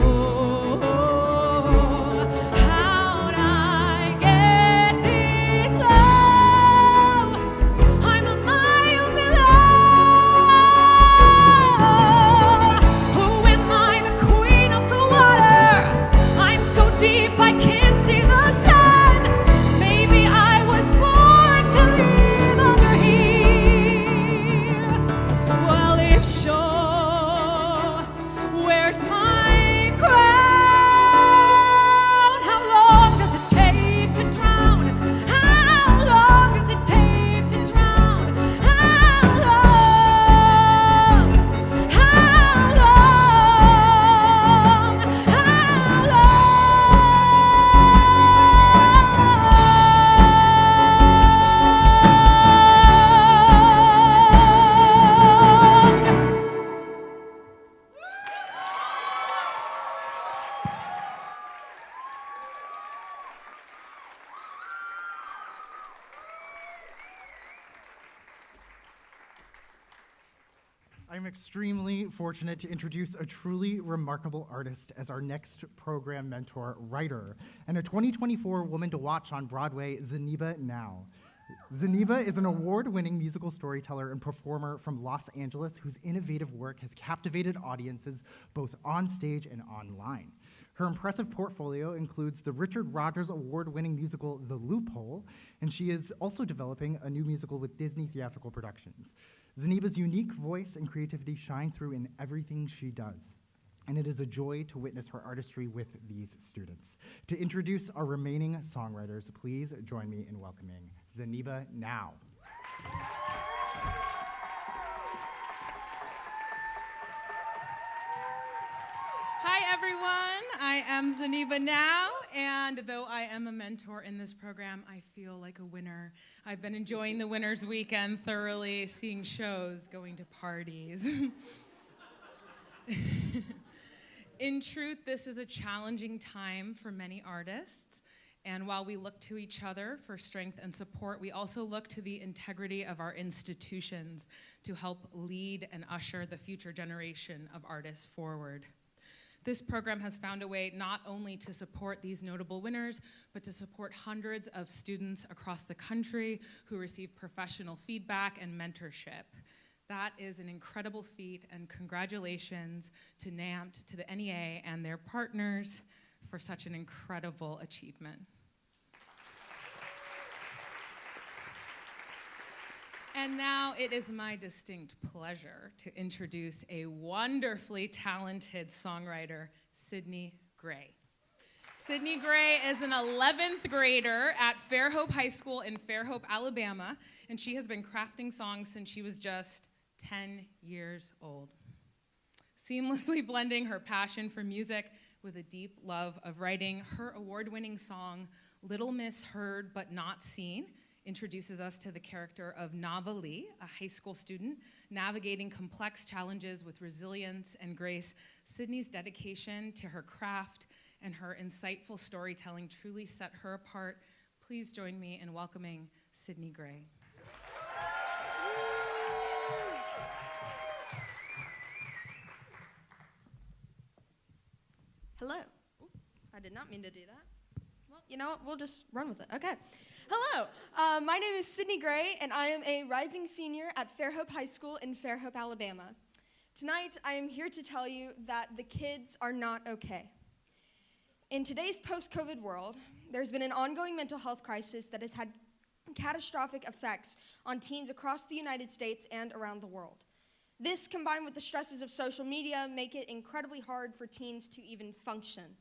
Oh, how'd I get this low? I'm a mile below. Who am I, the queen of the water? I'm so deep I can't see the sun. Maybe I was born to live under here. Well, if so, where's my crown? How long does it take to drown? How long does it take to drown? How long? How long? How long? I'm extremely fortunate to introduce a truly remarkable artist as our next program mentor writer and a 2024 Woman to Watch on Broadway, Zena Now. Zena is an award-winning musical storyteller and performer from Los Angeles whose innovative work has captivated audiences both on stage and online. Her impressive portfolio includes the Richard Rodgers Award-winning musical The Loophole, and she is also developing a new musical with Disney Theatrical Productions. Zeneba's unique voice and creativity shine through in everything she does, and it is a joy to witness her artistry with these students. To introduce our remaining songwriters, please join me in welcoming Zena Now. Hi everyone, I am Zena Now, and though I am a mentor in this program, I feel like a winner. I've been enjoying the winner's weekend thoroughly, seeing shows, going to parties. In truth, this is a challenging time for many artists, and while we look to each other for strength and support, we also look to the integrity of our institutions to help lead and usher the future generation of artists forward. This program has found a way not only to support these notable winners, but to support hundreds of students across the country who receive professional feedback and mentorship. That is an incredible feat, and congratulations to NAMT, to the NEA, and their partners for such an incredible achievement. And now it is my distinct pleasure to introduce a wonderfully talented songwriter, Sydney Gray. Sydney Gray is an 11th grader at Fairhope High School in Fairhope, Alabama, and she has been crafting songs since she was just 10 years old. Seamlessly blending her passion for music with a deep love of writing, her award-winning song, Little Miss Heard But Not Seen, introduces us to the character of YEH-LEE, a high school student navigating complex challenges with resilience and grace. Sydney's dedication to her craft and her insightful storytelling truly set her apart. Please join me in welcoming Sydney Gray. Hello. Ooh, I did not mean to do that. Well, you know what? We'll just run with it. Okay. Hello. My name is Sydney Gray, and I am a rising senior at Fairhope High School in Fairhope, Alabama. Tonight, I am here to tell you that the kids are not okay. In today's post-COVID world, there's been an ongoing mental health crisis that has had catastrophic effects on teens across the United States and around the world. This, combined with the stresses of social media, make it incredibly hard for teens to even function.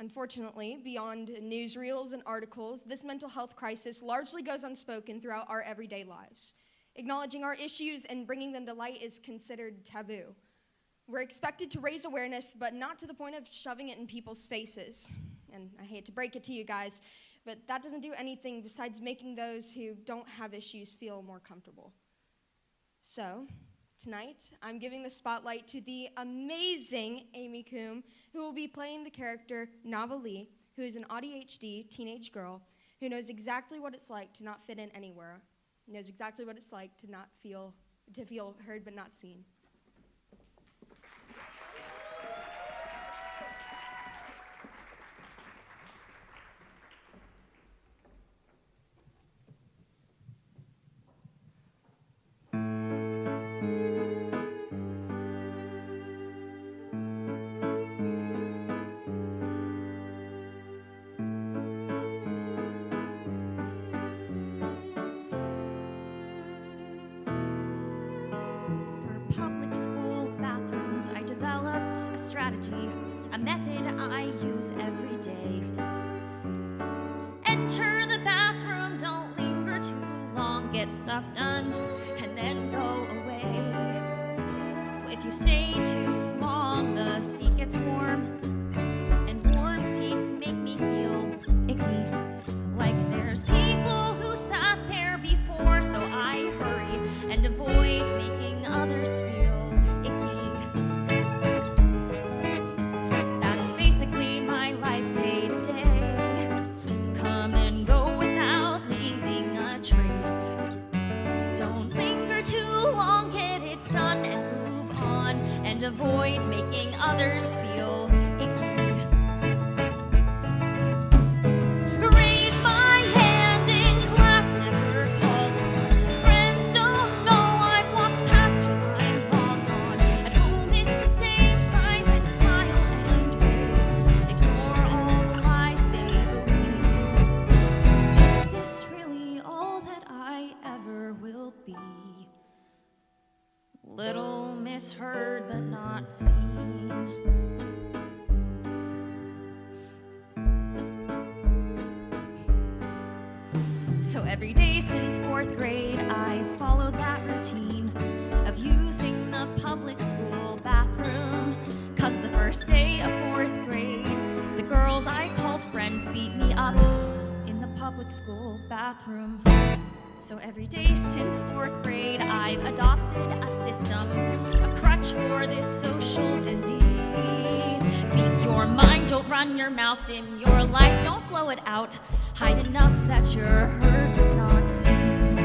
Unfortunately, beyond newsreels and articles, this mental health crisis largely goes unspoken throughout our everyday lives. Acknowledging our issues and bringing them to light is considered taboo. We're expected to raise awareness, but not to the point of shoving it in people's faces. And I hate to break it to you guys, but that doesn't do anything besides making those who don't have issues feel more comfortable. So, tonight, I'm giving the spotlight to the amazing Amy Coombe, who will be playing the character YEH-LEE, who is an ADHD teenage girl who knows exactly what it's like to not fit in anywhere, knows exactly what it's like to feel heard but not seen. A method I use every day. Enter the bathroom, don't linger too long, get stuff done, and then go away. If you stay too long, the seat gets warm, and warm seats make me feel icky. Like there's people who sat there before, so I hurry and avoid making others feel icky. Avoid making others feel icky. Raise my hand in class, never called on. Friends don't know I've walked past till I'm long gone. At home it's the same silent smile heard but not seen. So every day since 4th grade, I followed that routine of using the public school bathroom. 'Cause the first day of 4th grade, the girls I called friends beat me up in the public school bathroom. So every day since 4th grade, I've adopted a system, a crutch for this social disease. Speak your mind, don't run your mouth, dim your lights, don't blow it out. Hide enough that you're heard but not seen.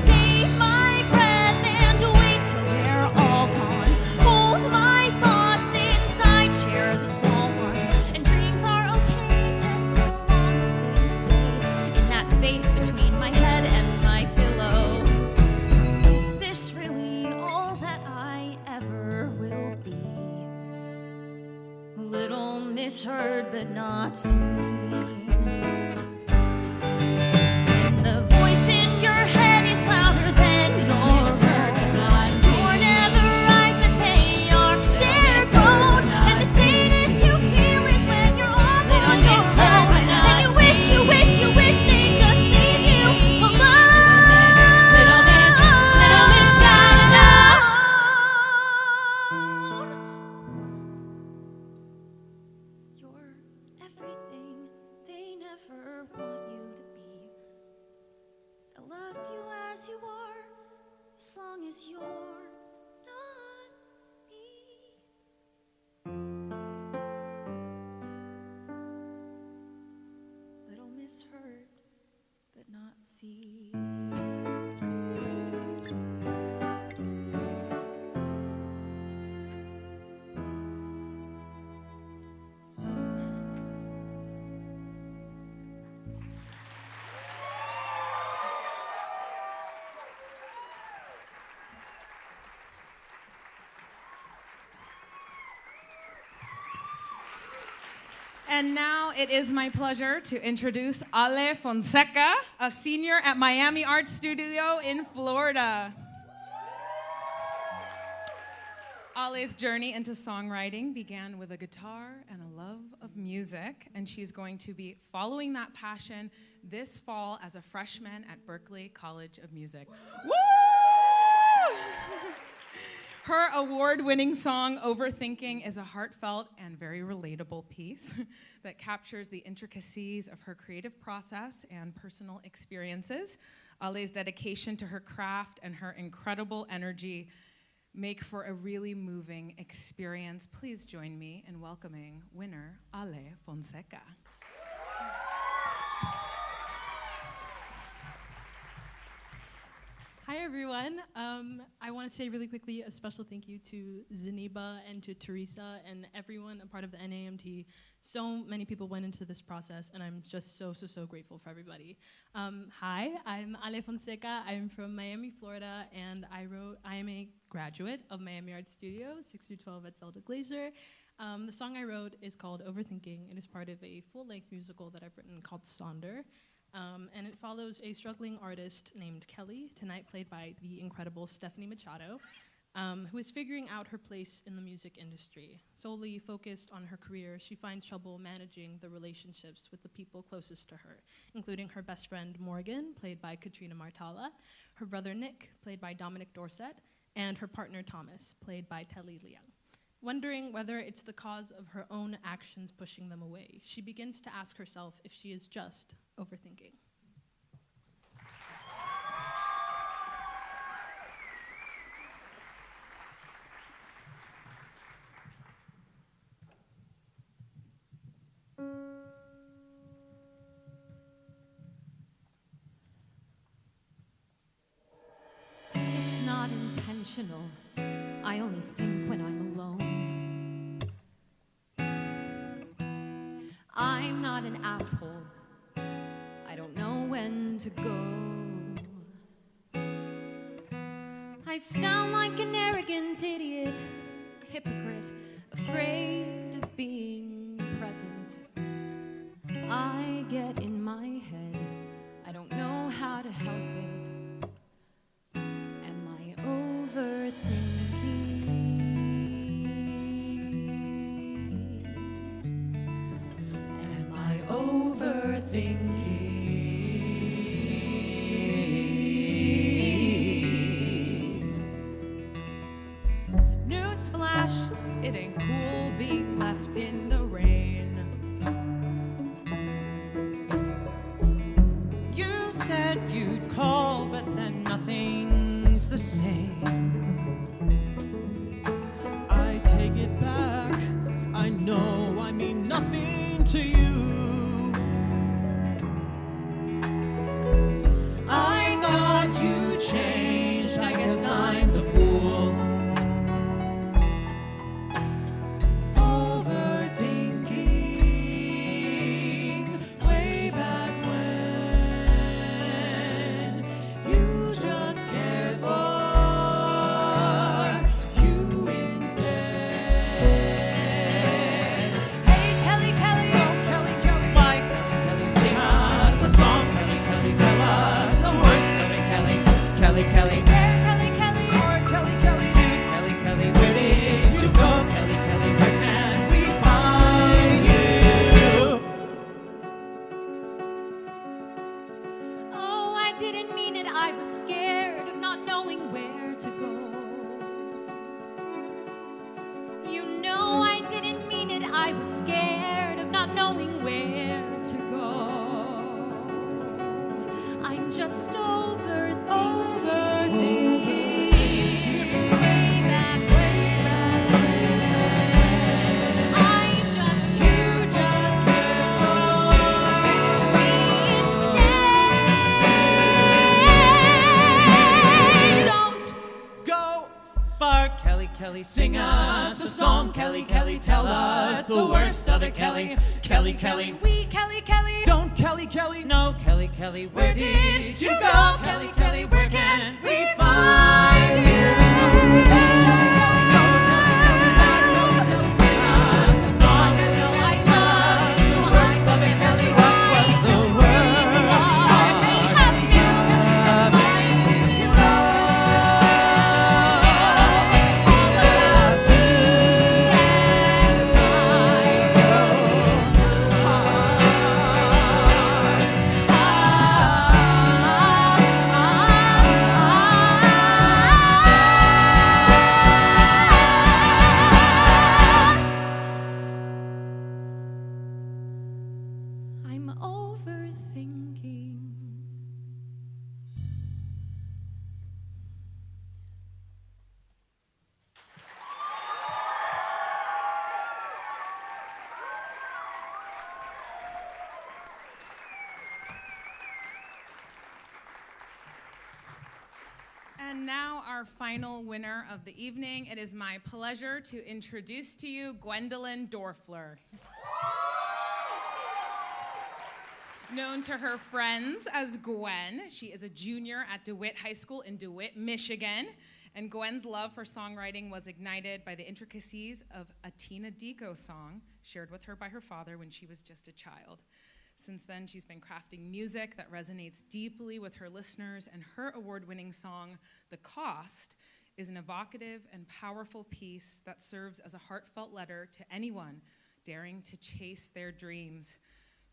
Save my breath and wait till they're all gone. Hold my thoughts inside, share the small ones. And dreams are okay just so long as they stay in that space between my head and my pillow. Is this really all that I ever will be? A little misheard but not seen. And the voice in your head is louder than your own. You're never right, but they are 'cause they're grown. And the sadness you feel is when you're all on your own. And you wish they just leave you alone. Little miss, You're everything they never want you to be. They'll love you as you are, as long as you're not me. Little misheard, but not seen. And now it is my pleasure to introduce Ale Fonseca, a senior at Miami Art Studio in Florida. Ale's journey into songwriting began with a guitar and a love of music, and she's going to be following that passion this fall as a freshman at Berklee College of Music. Woo! Her award-winning song, Overthinking, is a heartfelt and very relatable piece that captures the intricacies of her creative process and personal experiences. Ale's dedication to her craft and her incredible energy make for a really moving experience. Please join me in welcoming winner Ale Fonseca. Hi, everyone. I want to say really quickly a special thank you to Zeniba and to Teresa and everyone a part of the NAMT. So many people went into this process, and I'm just so grateful for everybody. Hi, I'm Ale Fonseca. I'm from Miami, Florida, and I am a graduate of Miami Art Studio, 6 through 12 at Zelda Glazer. The song I wrote is called Overthinking. It is part of a full-length musical that I've written called Sonder. And it follows a struggling artist named Kelly, tonight played by the incredible Stephanie Machado, who is figuring out her place in the music industry. Solely focused on her career, she finds trouble managing the relationships with the people closest to her, including her best friend Morgan, played by Katrina Martala, her brother Nick, played by Dominic Dorset, and her partner Thomas, played by Telly Liang. Wondering whether it's the cause of her own actions pushing them away, she begins to ask herself if she is just overthinking. It's not intentional. I only think when I'm alone. I'm not an asshole. I don't know when to go. I sound like an arrogant idiot, hypocrite, afraid of being present. I get in my head. I don't know how to help it. Am I overthinking? Newsflash, it ain't cool being left in the rain. You said you'd call, but then nothing's the same. I take it back, I know I mean nothing to you. I thought you changed, I guess I'm the fool. Overthinking way back when you just cared for you instead. Hey Kelly, Kelly, oh Kelly, Kelly, why Kelly, Kelly, sing us a song. Kelly, Kelly, tell us the worst of it. Kelly, Kelly, Kelly, where Kelly, Kelly, or Kelly, Kelly, Kelly, Kelly, where did you go? Kelly, Kelly, where can we find you? Oh, I didn't mean it. I was scared of not knowing where to go. You know I didn't mean it. I was scared of not knowing where to go. I'm just overthinking. Way back when. I just cared for Don't go far, Kelly, Kelly, sing us a song. Kelly, Kelly, tell us the worst of it. Kelly, Kelly, Kelly, we Kelly, Kelly, don't Kelly, Kelly, no Kelly, Kelly, where did you go? Kelly, Kelly, where can we find you? Sing us a song. No, I touched the worst of it. Kelly, what was the worst part? I'm overthinking. And now our final winner of the evening. It is my pleasure to introduce to you Gwendelyn DOERFLER. Known to her friends as Gwen, she is a junior at Dewitt High School in Dewitt, Michigan. And Gwen's love for songwriting was ignited by the intricacies of a Tina Dico song shared with her by her father when she was just a child. Since then, she's been crafting music that resonates deeply with her listeners, and her award-winning song, The Cost, is an evocative and powerful piece that serves as a heartfelt letter to anyone daring to chase their dreams.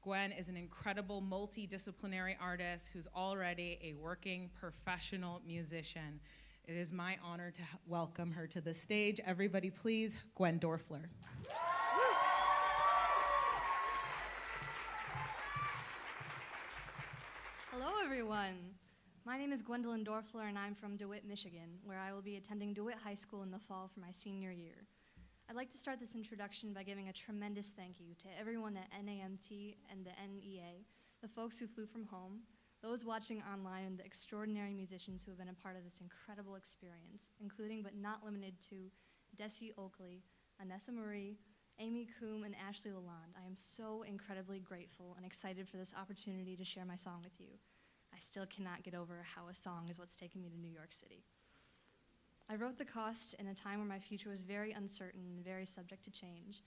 Gwen is an incredible multidisciplinary artist who's already a working professional musician. It is my honor to welcome her to the stage. Everybody please, Gwen DOERFLER. Hello, everyone. My name is Gwendelyn DOERFLER, and I'm from DeWitt, Michigan, where I will be attending DeWitt High School in the fall for my senior year. I'd like to start this introduction by giving a tremendous thank you to everyone at NAMT and the NEA, the folks who flew from home, those watching online, and the extraordinary musicians who have been a part of this incredible experience, including but not limited to Desi Oakley, Anessa Marie, Amy Coombe, and Ashley Lalonde. I am so incredibly grateful and excited for this opportunity to share my song with you. I still cannot get over how a song is what's taken me to New York City. I wrote The Cost in a time where my future was very uncertain and very subject to change.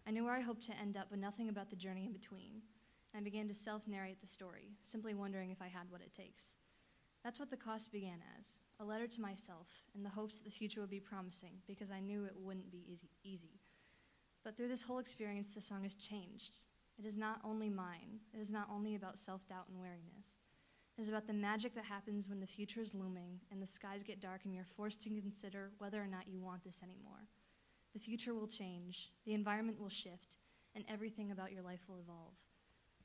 I knew where I hoped to end up, but nothing about the journey in between. And I began to self-narrate the story, simply wondering if I had what it takes. That's what The Cost began as, a letter to myself, in the hopes that the future would be promising, because I knew it wouldn't be easy. But through this whole experience, the song has changed. It is not only mine. It is not only about self-doubt and wariness. It is about the magic that happens when the future is looming and the skies get dark and you're forced to consider whether or not you want this anymore. The future will change, the environment will shift, and everything about your life will evolve.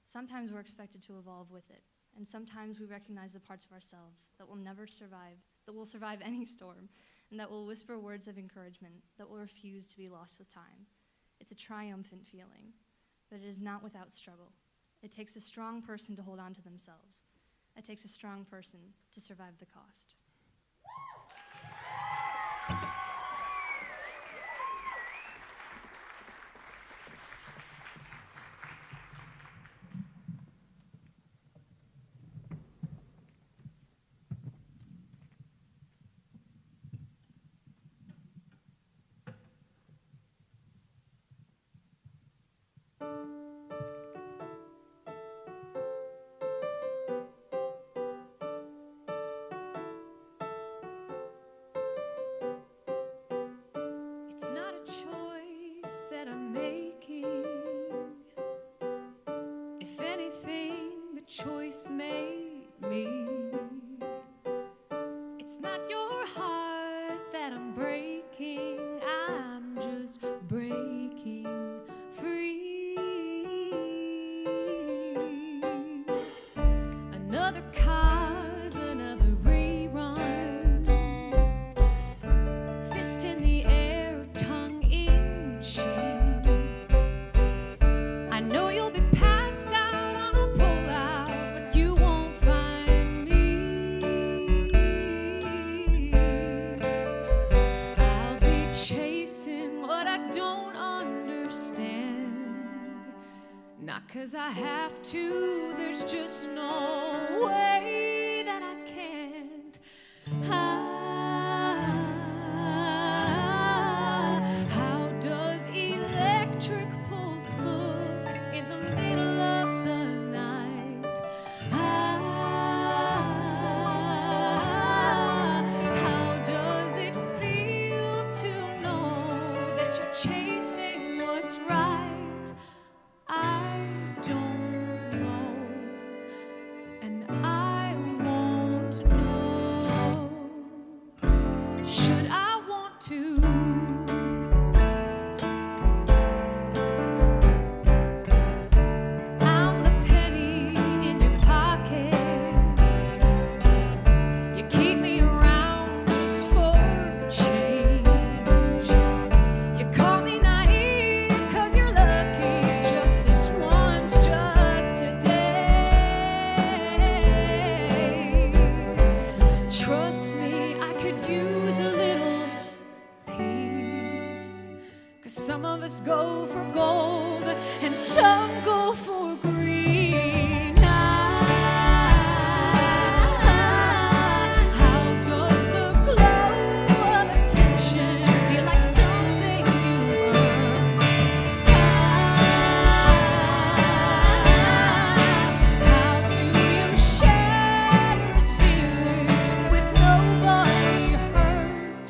Sometimes we're expected to evolve with it, and sometimes we recognize the parts of ourselves that will never survive, that will survive any storm, and that will whisper words of encouragement that will refuse to be lost with time. It's a triumphant feeling, but it is not without struggle. It takes a strong person to hold on to themselves. It takes a strong person to survive the cost. It's not a choice that I'm making. If anything, the choice made me. It's not your heart that I'm breaking. I'm just breaking free. Another cause, another rerun. Fist in the air, tongue in cheek. I know you'll be passed out on a pullout, but you won't find me. I'll be chasing what I don't understand. Not 'cause I have to, there's just no way that I can't. How does electric pulse look in the middle of the night? How does it feel to know that you're chasing what's right? I don't know, and I won't know. Should I want to? I'm the penny in your pocket. You keep me around just for change. You call me naive 'cause you're lucky. Just this once, just today. Trust me, I could use a little peace. 'Cause some of us go for gold and some go for green. How does the glow of attention feel like something you earn? How do you shatter a ceiling with nobody hurt?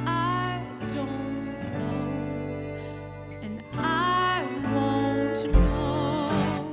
I don't know, and I won't know.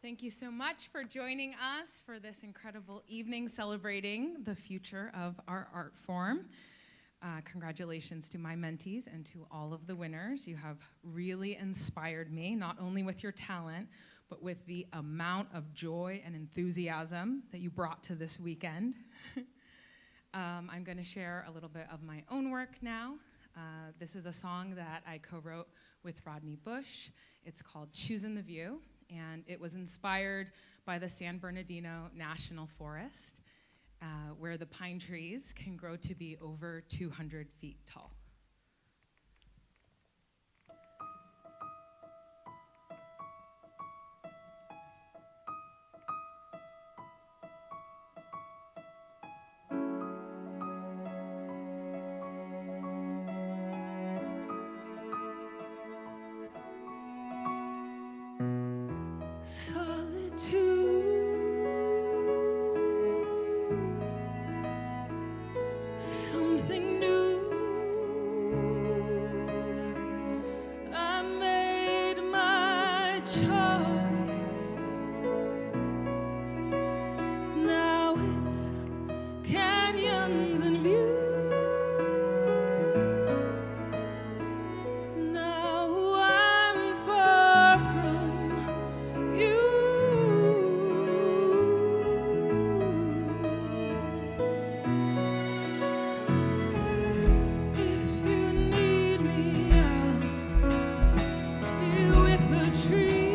Thank you so much for joining us for this incredible evening celebrating the future of our art form. Congratulations to my mentees and to all of the winners. You have really inspired me, not only with your talent, but with the amount of joy and enthusiasm that you brought to this weekend. I'm going to share a little bit of my own work now. This is a song that I co-wrote with Rodney Bush. It's called Choosing the View, and it was inspired by the San Bernardino National Forest, where the pine trees can grow to be over 200 feet tall. Something new. I made my choice. Now it's canyons and views. Now I'm far from you. With the trees.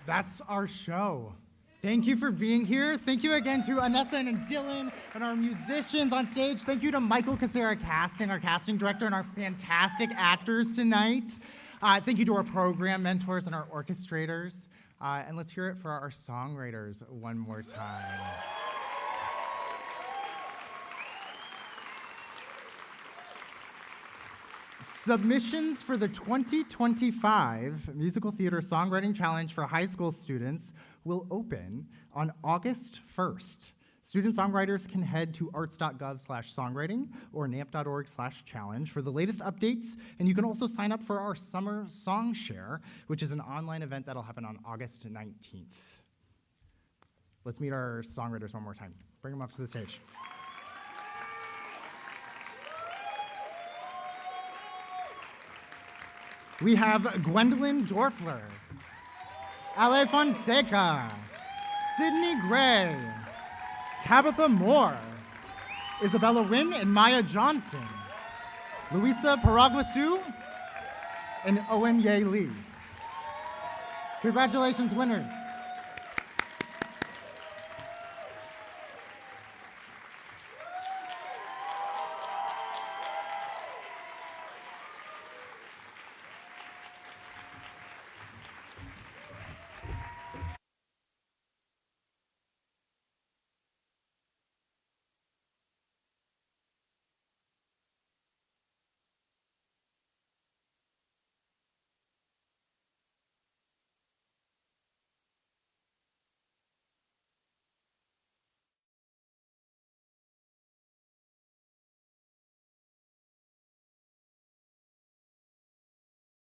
That's our show. Thank you for being here. Thank you again to Anessa and Dylan and our musicians on stage. Thank you to Michael Casera Casting, our casting director, and our fantastic actors tonight. Thank you to our program mentors and our orchestrators. And let's hear it for our songwriters one more time. Submissions for the 2025 Musical Theater Songwriting Challenge for high school students will open on August 1st. Student songwriters can head to arts.gov/songwriting or namp.org/challenge for the latest updates, and you can also sign up for our Summer Song Share, which is an online event that'll happen on August 19th. Let's meet our songwriters one more time. Bring them up to the stage. We have Gwendelyn DOERFLER, Ale FONSECA, Sydney Gray, Tabitha Moore, Isabella and Maya Johnson, Louisa PARAGUASSU, and Owen YEH-LEE. Congratulations, winners.